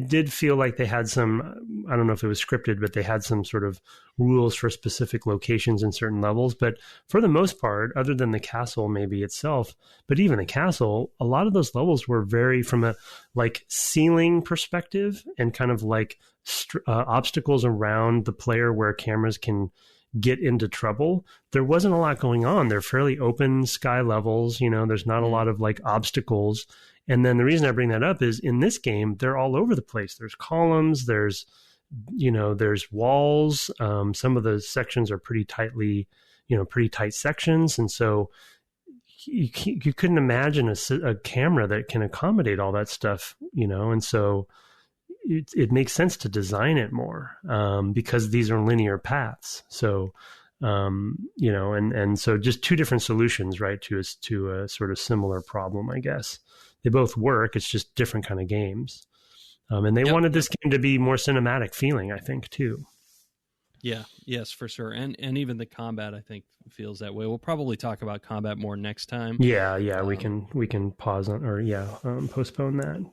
did feel like they had some, I don't know if it was scripted, but they had some sort of rules for specific locations in certain levels. But for the most part, other than the castle maybe itself, but even the castle, a lot of those levels were very from a like ceiling perspective and kind of like obstacles around the player where cameras can get into trouble. There wasn't a lot going on. They're fairly open sky levels. There's not a lot of like obstacles. And then the reason I bring that up is in this game, they're all over the place. There's columns, there's walls. Some of the sections are pretty tight sections. And so you couldn't imagine a camera that can accommodate all that stuff, and so it makes sense to design it more because these are linear paths. So, and so just two different solutions, right, to a sort of similar problem, I guess. They both work. It's just different kind of games. And they wanted this game to be more cinematic feeling, I think, too. Yeah, yes, for sure. And even the combat, I think, feels that way. We'll probably talk about combat more next time. Yeah, we can pause on or postpone that.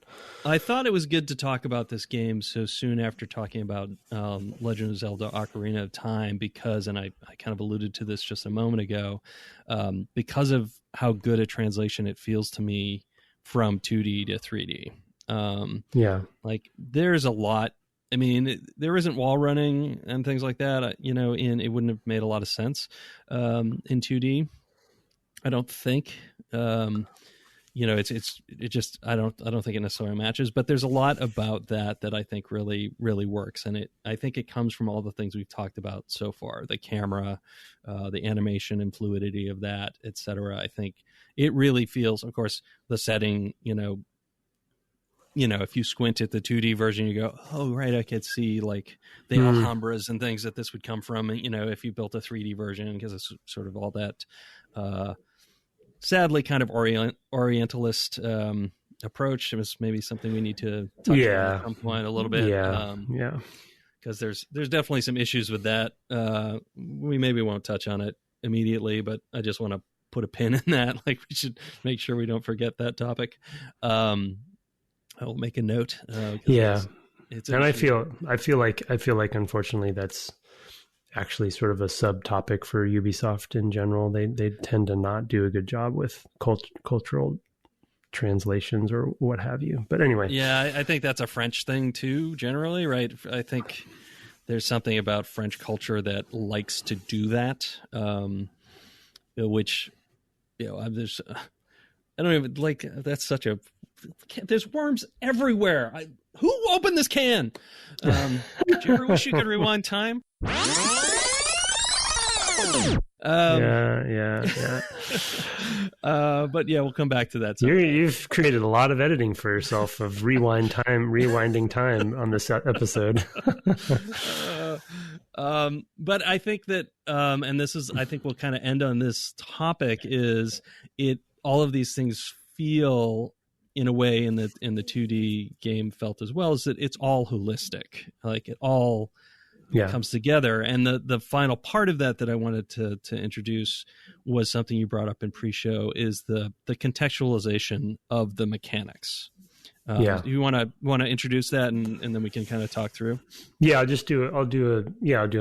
I thought it was good to talk about this game so soon after talking about Legend of Zelda: Ocarina of Time because, and I kind of alluded to this just a moment ago, because of how good a translation it feels to me from 2D to 3D. Like there's a lot I mean, there isn't wall running and things like that. It wouldn't have made a lot of sense in 2D. I don't think. It just I don't think it necessarily matches. But there's a lot about that I think really really works, and I think it comes from all the things we've talked about so far: the camera, the animation and fluidity of that, etc. I think it really feels, of course, the setting. If you squint at the 2D version, you go, oh, right, I could see like the Alhambras and things that this would come from. And, if you built a 3D version, because it's sort of all that, sadly, kind of Orientalist approach. It was maybe something we need to touch on at some point a little bit. Because there's definitely some issues with that. We maybe won't touch on it immediately, but I just want to put a pin in that. Like, we should make sure we don't forget that topic. I'll make a note. It's and I feel like unfortunately that's actually sort of a subtopic for Ubisoft in general. They tend to not do a good job with cultural translations or what have you. But anyway, I think that's a French thing too. Generally, right? I think there's something about French culture that likes to do that, which there's. I don't even like. That's such a. There's worms everywhere. Who opened this can? Do you ever wish you could rewind time? Yeah. But we'll come back to that. You've created a lot of editing for yourself of rewinding time on this episode. But I think that, and this is, I think we'll kind of end on this topic, is all of these things feel in a way in the 2D game felt as well, is that it's all holistic. Like it all comes together. And the final part of that I wanted to introduce was something you brought up in pre-show, is the contextualization of the mechanics. You want to introduce that and then we can kind of talk through. Yeah, I'll do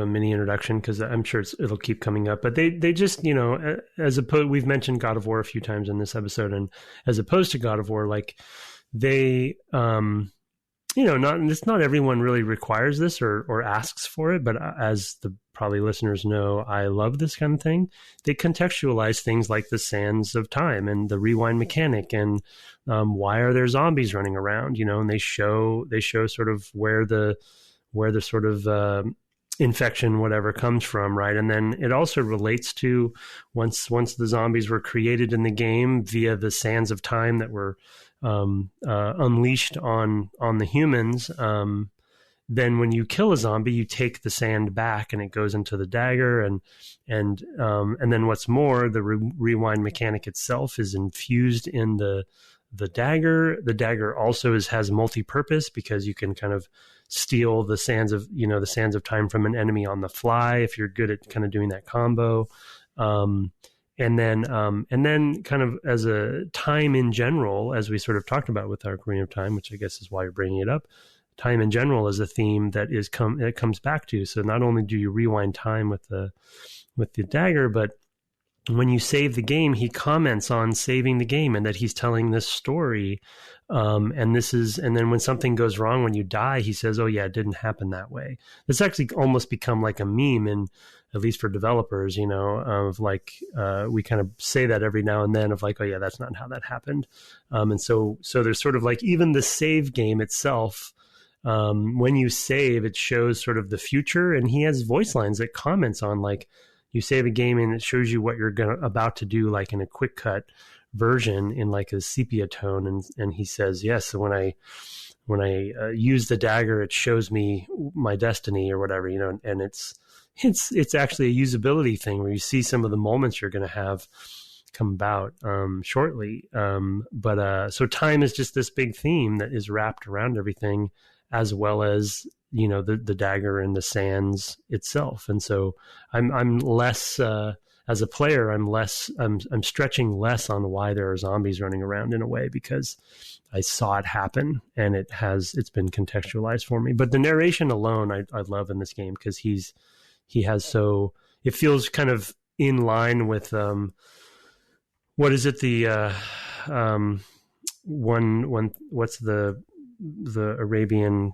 a mini introduction because I'm sure it'll keep coming up. But they just, as opposed, we've mentioned God of War a few times in this episode, and as opposed to God of War, like they, not everyone really requires this or asks for it, but as the probably listeners know, I love this kind of thing. They contextualize things like the sands of time and the rewind mechanic, and why are there zombies running around? And they show sort of where the sort of infection, whatever, comes from, right? And then it also relates to once the zombies were created in the game via the sands of time that were unleashed on the humans. Then when you kill a zombie, you take the sand back and it goes into the dagger, and then what's more, the rewind mechanic itself is infused in the dagger. The dagger also has multi-purpose because you can kind of steal the sands of time from an enemy on the fly if you're good at kind of doing that combo. And then kind of as a time in general, as we sort of talked about with our Ocarina of Time, which I guess is why you're bringing it up, time in general is a theme that it comes back to. So not only do you rewind time with the dagger, but when you save the game, he comments on saving the game and that he's telling this story. And then when something goes wrong, when you die, he says, oh yeah, it didn't happen that way. It's actually almost become like a meme, and at least for developers, of like, we kind of say that every now and then of like, oh yeah, that's not how that happened. And so there's sort of like, even the save game itself, when you save, it shows sort of the future, and he has voice lines that comments on, like, you save a game and it shows you what you're about to do, like in a quick cut version in like a sepia tone. And he says, yes, so when I use the dagger, it shows me my destiny or whatever, and it's actually a usability thing where you see some of the moments you're going to have come about shortly. So time is just this big theme that is wrapped around everything, as well as the dagger and the sands itself. And so I'm less as a player, I'm stretching less on why there are zombies running around in a way, because I saw it happen and it's been contextualized for me. But the narration alone I love in this game, because it feels kind of in line with what is it, the what's the Arabian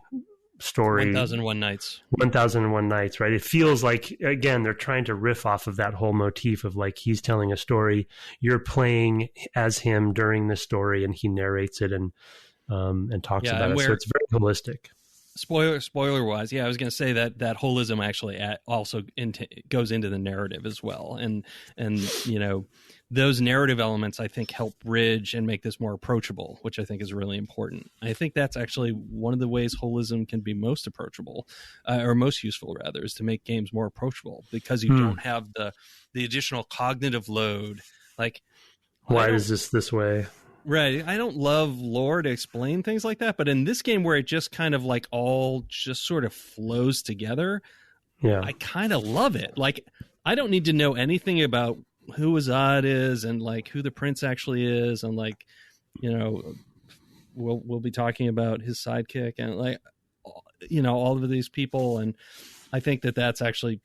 story. 1001 Nights. 1001 Nights, right? It feels like, again, they're trying to riff off of that whole motif of like, he's telling a story, you're playing as him during the story, and he narrates it and talks about it. So it's very holistic. Spoiler wise, I was going to say that holism actually also goes into the narrative as well, and those narrative elements I think help bridge and make this more approachable, which I think is really important. I think that's actually one of the ways holism can be most approachable, or most useful rather, is to make games more approachable, because you don't have the additional cognitive load. Like, why is this way? Right. I don't love lore to explain things like that, but in this game where it just kind of like all just sort of flows together, I kind of love it. Like, I don't need to know anything about who Azad is and like who the prince actually is, and like, we'll be talking about his sidekick and like, all of these people, and I think that that's actually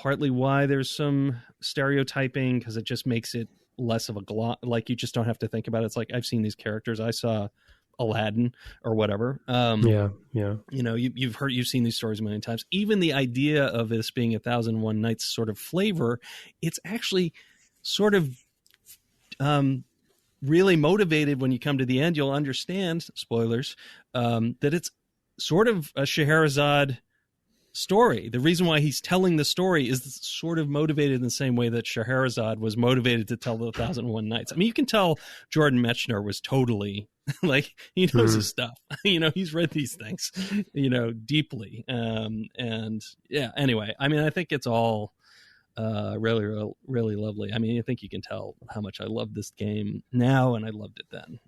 partly why there's some stereotyping, because it just makes it less of a like, you just don't have to think about it. It's like, I've seen these characters. I saw Aladdin or whatever. You've seen these stories a million times. Even the idea of this being 1001 Nights sort of flavor, it's actually sort of really motivated. When you come to the end, you'll understand, spoilers, that it's sort of a Scheherazade story. The reason why he's telling the story is sort of motivated in the same way that Scheherazade was motivated to tell the 1001 Nights. I mean, you can tell Jordan Mechner was totally like, he knows his stuff. He's read these things, deeply. Anyway, I mean, I think it's all really, really lovely. I mean, I think you can tell how much I love this game now, and I loved it then.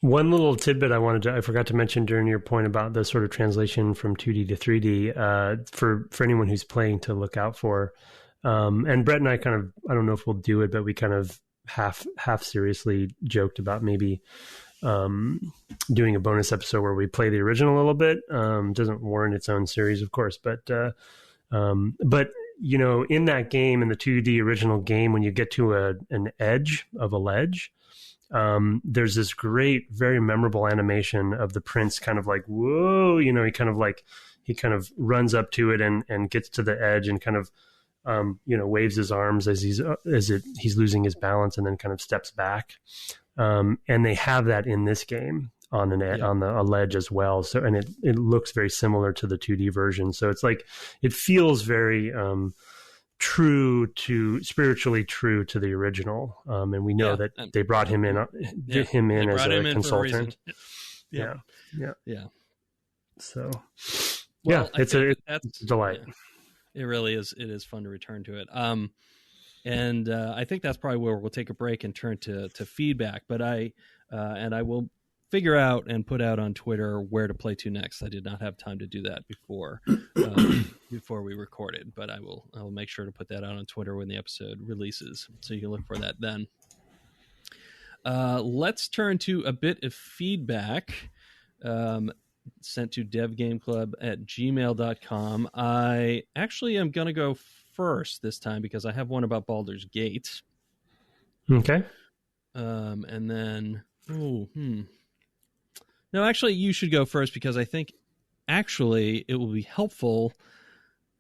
One little tidbit I forgot to mention during your point about the sort of translation from 2D to 3D, for anyone who's playing to look out for. And Brett and I kind of, I don't know if we'll do it, but we kind of half seriously joked about maybe doing a bonus episode where we play the original a little bit. Doesn't warrant its own series, of course, but in that game, in the 2D original game, when you get to an edge of a ledge, there's this great, very memorable animation of the prince kind of like, whoa, he kind of runs up to it and gets to the edge and kind of, waves his arms as he's losing his balance, and then kind of steps back. And they have that in this game on a ledge as well. So, and it looks very similar to the 2D version. So it's like, it feels very, spiritually true to the original, and we know that they brought him in as a consultant. Yeah. So, it's a delight. Yeah, it really is. It is fun to return to it. And I think that's probably where we'll take a break and turn to feedback. But I will figure out and put out on Twitter where to play to next. I did not have time to do that before we recorded, but I'll make sure to put that out on Twitter when the episode releases, so you can look for that then. Let's turn to a bit of feedback sent to devgameclub@gmail.com. I actually am going to go first this time because I have one about Baldur's Gate. Okay. And then, no, actually, you should go first, because I think actually it will be helpful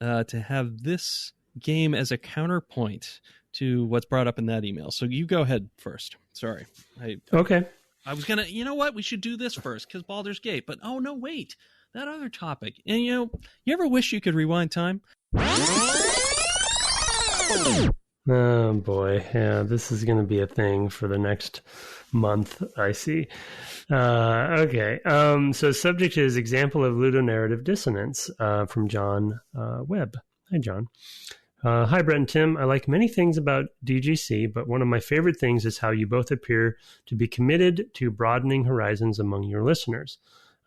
to have this game as a counterpoint to what's brought up in that email. So you go ahead first. Sorry. Okay. I was going to, you know what? We should do this first because Baldur's Gate. But, oh, no, wait. That other topic. And, you ever wish you could rewind time? Oh, boy. Yeah, this is going to be a thing for the next month, I see. Okay. So subject is example of ludonarrative dissonance from John Webb. Hi, John. Hi, Brett and Tim. I like many things about DGC, but one of my favorite things is how you both appear to be committed to broadening horizons among your listeners.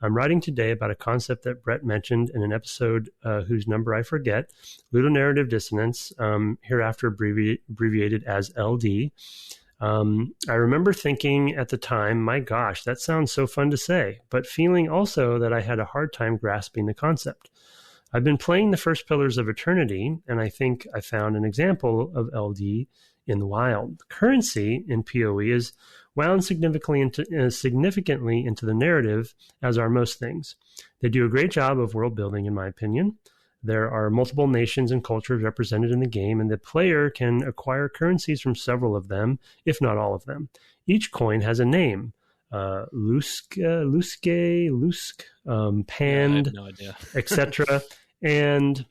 I'm writing today about a concept that Brett mentioned in an episode whose number I forget, ludonarrative dissonance, hereafter abbreviated as LD. I remember thinking at the time, my gosh, that sounds so fun to say, but feeling also that I had a hard time grasping the concept. I've been playing the first Pillars of Eternity, and I think I found an example of LD in the wild. Currency in PoE is wound significantly into the narrative, as are most things. They do a great job of world building, in my opinion. There are multiple nations and cultures represented in the game, and the player can acquire currencies from several of them, if not all of them. Each coin has a name. Lusk, Pand, no idea. etc. And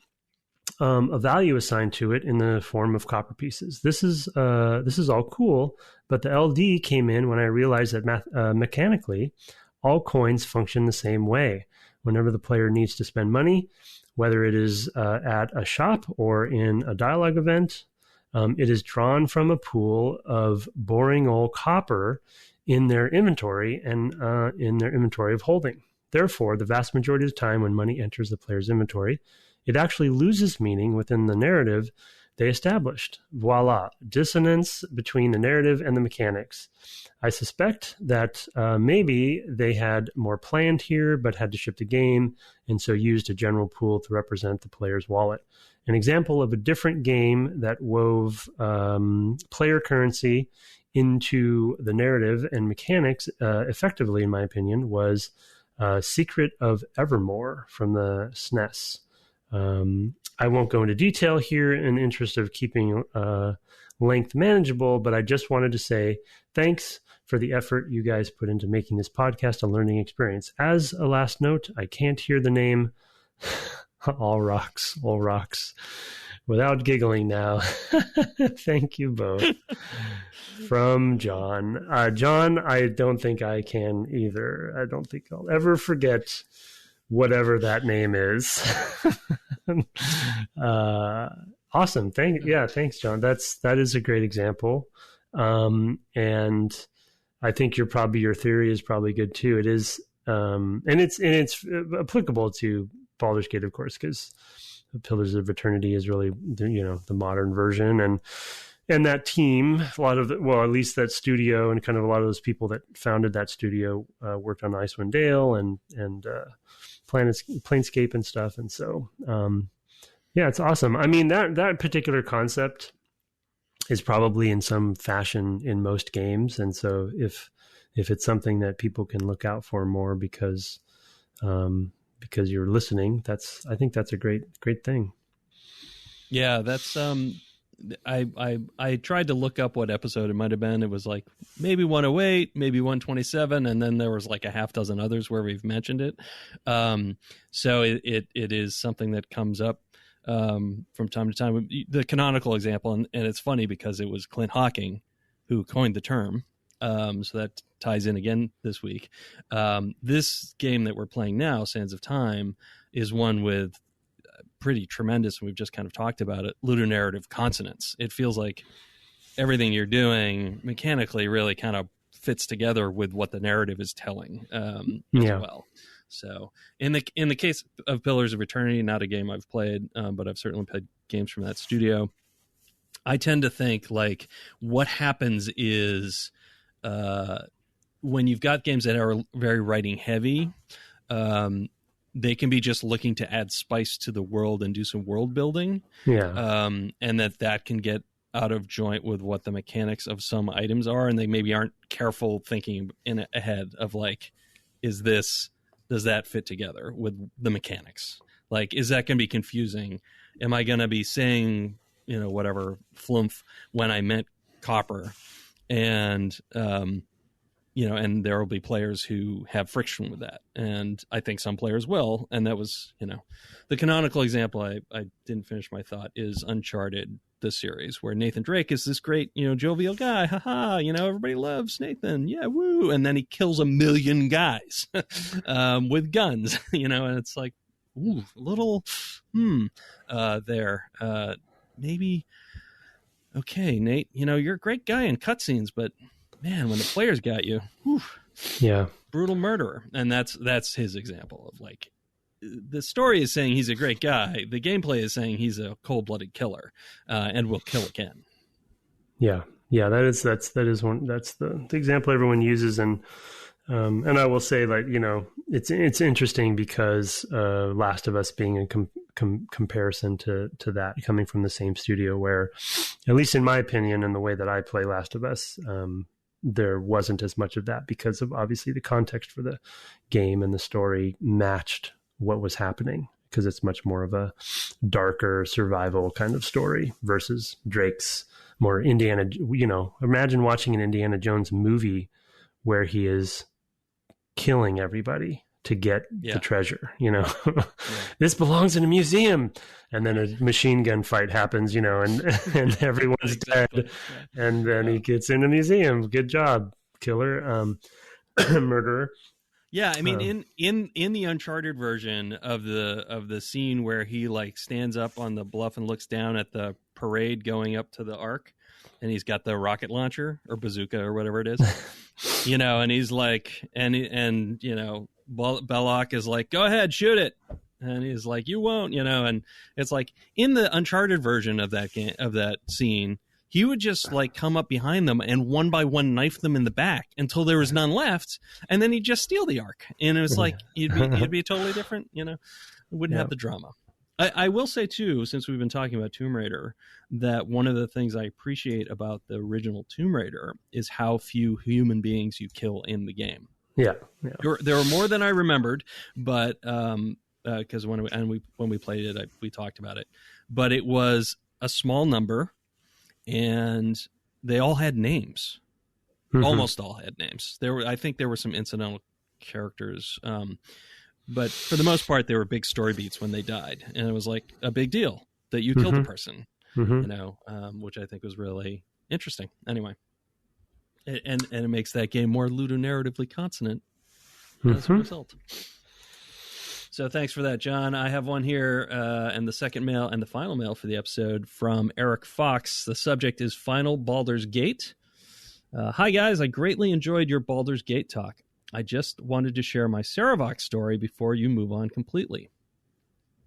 a value assigned to it in the form of copper pieces. This is all cool, but the LD came in when I realized that mechanically, all coins function the same way. Whenever the player needs to spend money, whether it is at a shop or in a dialogue event, it is drawn from a pool of boring old copper in their inventory and in their inventory of holding. Therefore, the vast majority of the time when money enters the player's inventory, it actually loses meaning within the narrative they established. Voila, dissonance between the narrative and the mechanics. I suspect that maybe they had more planned here, but had to ship the game, and so used a general pool to represent the player's wallet. An example of a different game that wove player currency into the narrative and mechanics effectively, in my opinion, was Secret of Evermore from the SNES. I won't go into detail here in the interest of keeping length manageable, but I just wanted to say thanks for the effort you guys put into making this podcast a learning experience. As a last note, I can't hear the name all rocks, without giggling now. Thank you both. From John. John, I don't think I can either. I don't think I'll ever forget whatever that name is. Awesome. Thanks, John. That is a great example. And I think your theory is probably good too. It is, and it's applicable to Baldur's Gate, of course, because Pillars of Eternity is really the modern version, and that team, at least that studio, and kind of a lot of those people that founded that studio worked on Icewind Dale and Planescape and stuff, and so it's awesome. I mean, that particular concept is probably in some fashion in most games, and so if it's something that people can look out for more because you're listening, I think that's a great thing. Yeah, that's I tried to look up what episode it might have been. It was like maybe 108, maybe 127, and then there was like a half dozen others where we've mentioned it. So it is something that comes up from time to time. The canonical example, and it's funny because it was Clint Hocking who coined the term. So that ties in again this week. This game that we're playing now, Sands of Time, is one with pretty tremendous, and we've just kind of talked about it, ludonarrative consonance. It feels like everything you're doing mechanically really kind of fits together with what the narrative is telling as well. So in the case of Pillars of Eternity, not a game I've played, but I've certainly played games from that studio. I tend to think like what happens is when you've got games that are very writing heavy, they can be just looking to add spice to the world and do some world building. Yeah. And that can get out of joint with what the mechanics of some items are. And they maybe aren't careful thinking ahead of like, does that fit together with the mechanics? Like, is that going to be confusing? Am I going to be saying, whatever flumph when I meant copper? And, and there will be players who have friction with that. And I think some players will. And that was, the canonical example, I didn't finish my thought, is Uncharted, the series, where Nathan Drake is this great, jovial guy. Haha, everybody loves Nathan. Yeah, woo. And then he kills 1 million guys with guns, and it's like, ooh, a little, there. Maybe, okay, Nate, you're a great guy in cutscenes, but man, when the players got you, whew, yeah, brutal murderer. And that's his example of like, the story is saying he's a great guy. The gameplay is saying he's a cold-blooded killer, and will kill again. Yeah. That's the example everyone uses. And I will say, like, it's interesting because Last of Us being a comparison to that coming from the same studio, where, at least in my opinion, and the way that I play Last of Us, there wasn't as much of that because of obviously the context for the game and the story matched what was happening, because it's much more of a darker survival kind of story versus Drake's more Indiana. Imagine watching an Indiana Jones movie where he is killing everybody to get the treasure, This belongs in a museum, and then a machine gun fight happens, and everyone's dead, and then he gets in a museum. Good job, killer, murderer. Yeah, I mean, in the Uncharted version of the scene where he like stands up on the bluff and looks down at the parade going up to the Ark, and he's got the rocket launcher or bazooka or whatever it is, and he's like, and Belloc is like, go ahead, shoot it. And he's like, you won't, and it's like in the Uncharted version of that game, of that scene, he would just like come up behind them and one by one knife them in the back until there was none left. And then he'd just steal the Ark. And it was like, it'd be totally different, it wouldn't have the drama. I will say too, since we've been talking about Tomb Raider, that one of the things I appreciate about the original Tomb Raider is how few human beings you kill in the game. Yeah. There were more than I remembered, but because when we played it, we talked about it. But it was a small number, and they all had names. Mm-hmm. Almost all had names. I think there were some incidental characters, but for the most part, they were big story beats when they died, and it was like a big deal that you killed a person. Mm-hmm. Which I think was really interesting. Anyway. And it makes that game more ludonarratively consonant as a result. So thanks for that, John. I have one here, and the second mail and the final mail for the episode from Eric Fox. The subject is Final Baldur's Gate. Hi, guys. I greatly enjoyed your Baldur's Gate talk. I just wanted to share my Saravox story before you move on completely.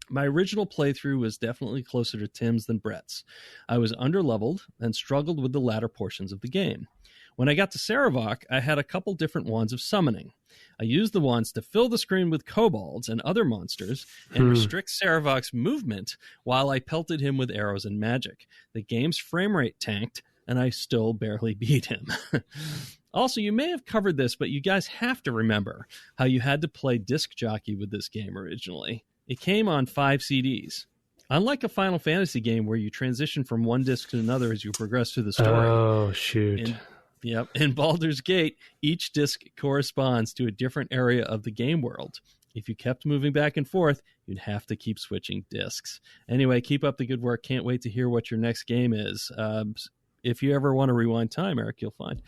My original playthrough was definitely closer to Tim's than Brett's. I was underleveled and struggled with the latter portions of the game. When I got to Saravoc, I had a couple different wands of summoning. I used the wands to fill the screen with kobolds and other monsters and restrict Saravoc's movement while I pelted him with arrows and magic. The game's frame rate tanked, and I still barely beat him. Also, you may have covered this, but you guys have to remember how you had to play disc jockey with this game originally. It came on 5 CDs. Unlike a Final Fantasy game where you transition from one disc to another as you progress through the story. Oh, shoot. In Baldur's Gate, each disc corresponds to a different area of the game world. If you kept moving back and forth, you'd have to keep switching discs. Anyway, keep up the good work. Can't wait to hear what your next game is. If you ever want to rewind time, Eric, you'll find.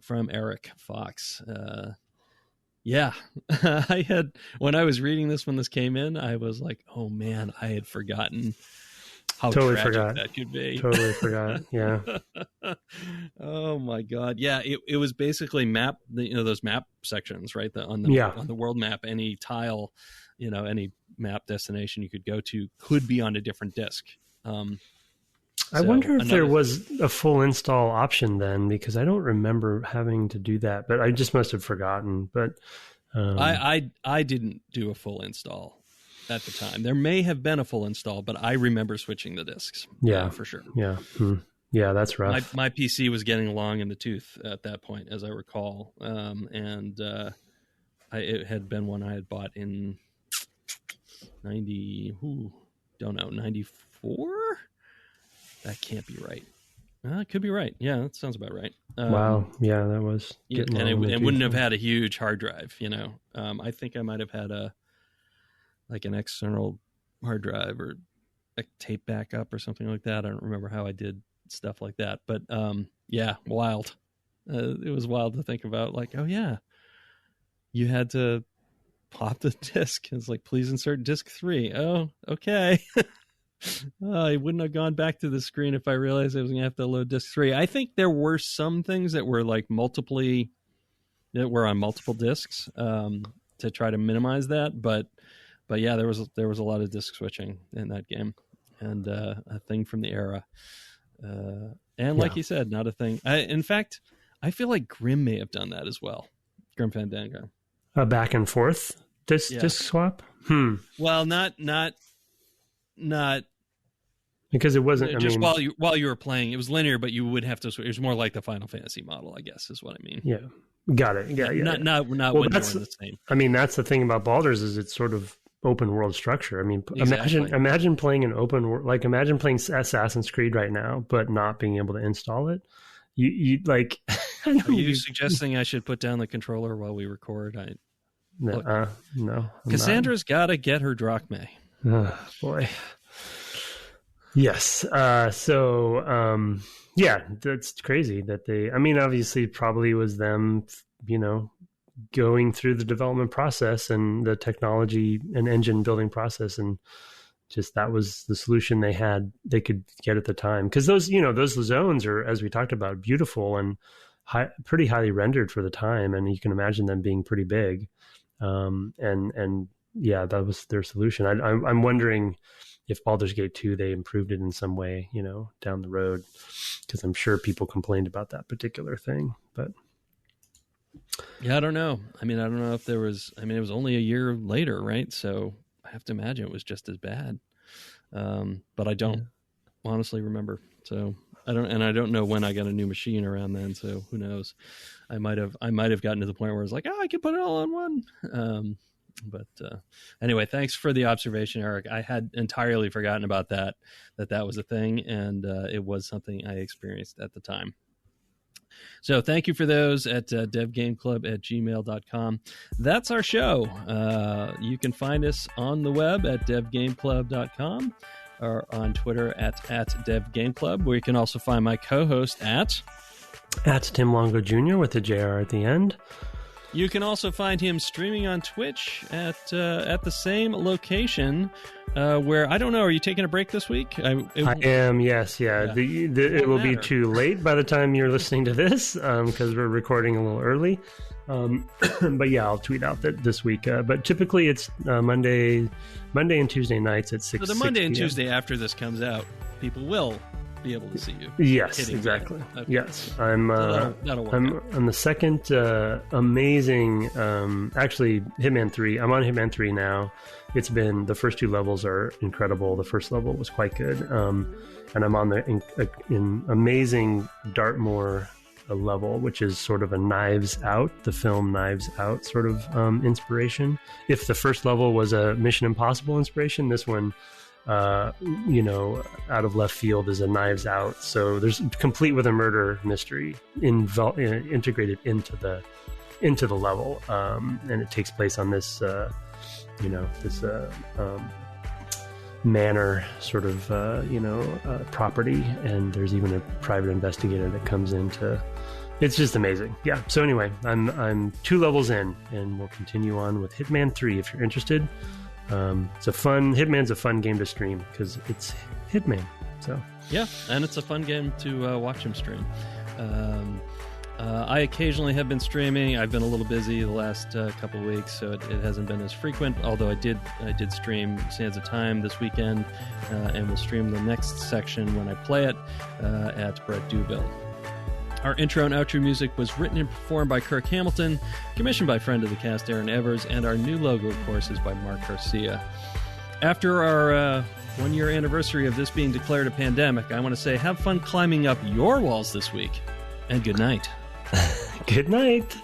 From Eric Fox. Yeah, when I was reading this when this came in, I was like, oh man, I had forgotten how tragic that could be. Totally forgot. Yeah. Oh my God. Yeah. It was basically those map sections, right? On the world map, any tile, any map destination you could go to could be on a different disc. I wonder if there was a full install option then, because I don't remember having to do that, but I just must have forgotten. But I didn't do a full install at the time. There may have been a full install, but I remember switching the discs. Yeah, for sure. Yeah. Yeah, that's rough. My PC was getting long in the tooth at that point, as I recall. It had been one I had bought in 94? That can't be right. It could be right. Yeah, that sounds about right. Wow. Yeah, that was. Yeah, and it wouldn't have had a huge hard drive. I think I might have had an external hard drive or a tape backup or something like that. I don't remember how I did stuff like that, but yeah, wild. It was wild to think about. Like, oh yeah, you had to pop the disc. It's like, please insert disc 3. Oh, okay. I wouldn't have gone back to the screen if I realized I was going to have to load disc 3. I think there were some things that were on multiple discs to try to minimize that, but yeah, there was a lot of disc switching in that game, and a thing from the era. Like you said, not a thing. In fact, I feel like Grim may have done that as well. Grim Fandango. A back and forth disc swap. Well, not not because it wasn't just while you were playing. It was linear, but you would have to. It was more like the Final Fantasy model, I guess, is what I mean. Yeah, got it. Yeah, Not well, when you're the same. I mean, that's the thing about Baldur's is it's sort of open world structure. I mean, exactly. imagine playing an open world, like imagine playing Assassin's Creed right now, but not being able to install it. You like. Are you suggesting I should put down the controller while we record? No. Cassandra's got to get her drachmae. Oh, boy. Yes. Yeah, that's crazy that they. I mean, obviously, probably was them. Going through the development process and the technology and engine building process, and just that was the solution they could get at the time. Because those zones are, as we talked about, beautiful and pretty highly rendered for the time, and you can imagine them being pretty big. And yeah, that was their solution. I'm wondering if Baldur's Gate 2 they improved it in some way, down the road, because I'm sure people complained about that particular thing, but. Yeah, I don't know. I mean, I don't know if there was. I mean, it was only a year later, right? So I have to imagine it was just as bad. But I don't honestly remember. So I don't know when I got a new machine around then. So who knows? I might have gotten to the point where I was like, I can put it all on one. But anyway, thanks for the observation, Eric. I had entirely forgotten about that was a thing, and it was something I experienced at the time. So thank you for those at devgameclub@gmail.com. That's our show. You can find us on the web at devgameclub.com or on Twitter at devgameclub, where you can also find my co-host at Tim Longo Jr. with a JR at the end. You can also find him streaming on Twitch at the same location. Where I don't know, are you taking a break this week? I am. Yes, yeah. It will be too late by the time you're listening to this because we're recording a little early. But yeah, I'll tweet out that this week. But typically it's Monday and Tuesday nights at 6. So the Monday and Tuesday after this comes out, people will be able to see you. Yes, exactly. Okay. Yes, that'll work out. On the second amazing, actually Hitman 3. I'm on Hitman 3 now. It's been, the first 2 levels are incredible. The first level was quite good. And I'm on in amazing Dartmoor level, which is sort of a Knives Out, the film Knives Out sort of inspiration. If the first level was a Mission Impossible inspiration, this one, out of left field is a Knives Out. So there's complete with a murder mystery integrated into the level, and it takes place on this, this manor sort of property, and there's even a private investigator that comes into. It's just amazing. Yeah. So anyway, I'm 2 levels in, and we'll continue on with Hitman 3 if you're interested. Hitman's a fun game to stream because it's Hitman. So yeah, and it's a fun game to watch him stream. I occasionally have been streaming. I've been a little busy the last couple of weeks, so it hasn't been as frequent. Although I did stream Sands of Time this weekend, and we'll stream the next section when I play it at Brett Duville. Our intro and outro music was written and performed by Kirk Hamilton, commissioned by friend of the cast Aaron Evers, and our new logo, of course, is by Mark Garcia. After our 1-year anniversary of this being declared a pandemic, I want to say have fun climbing up your walls this week, and good night. Good night.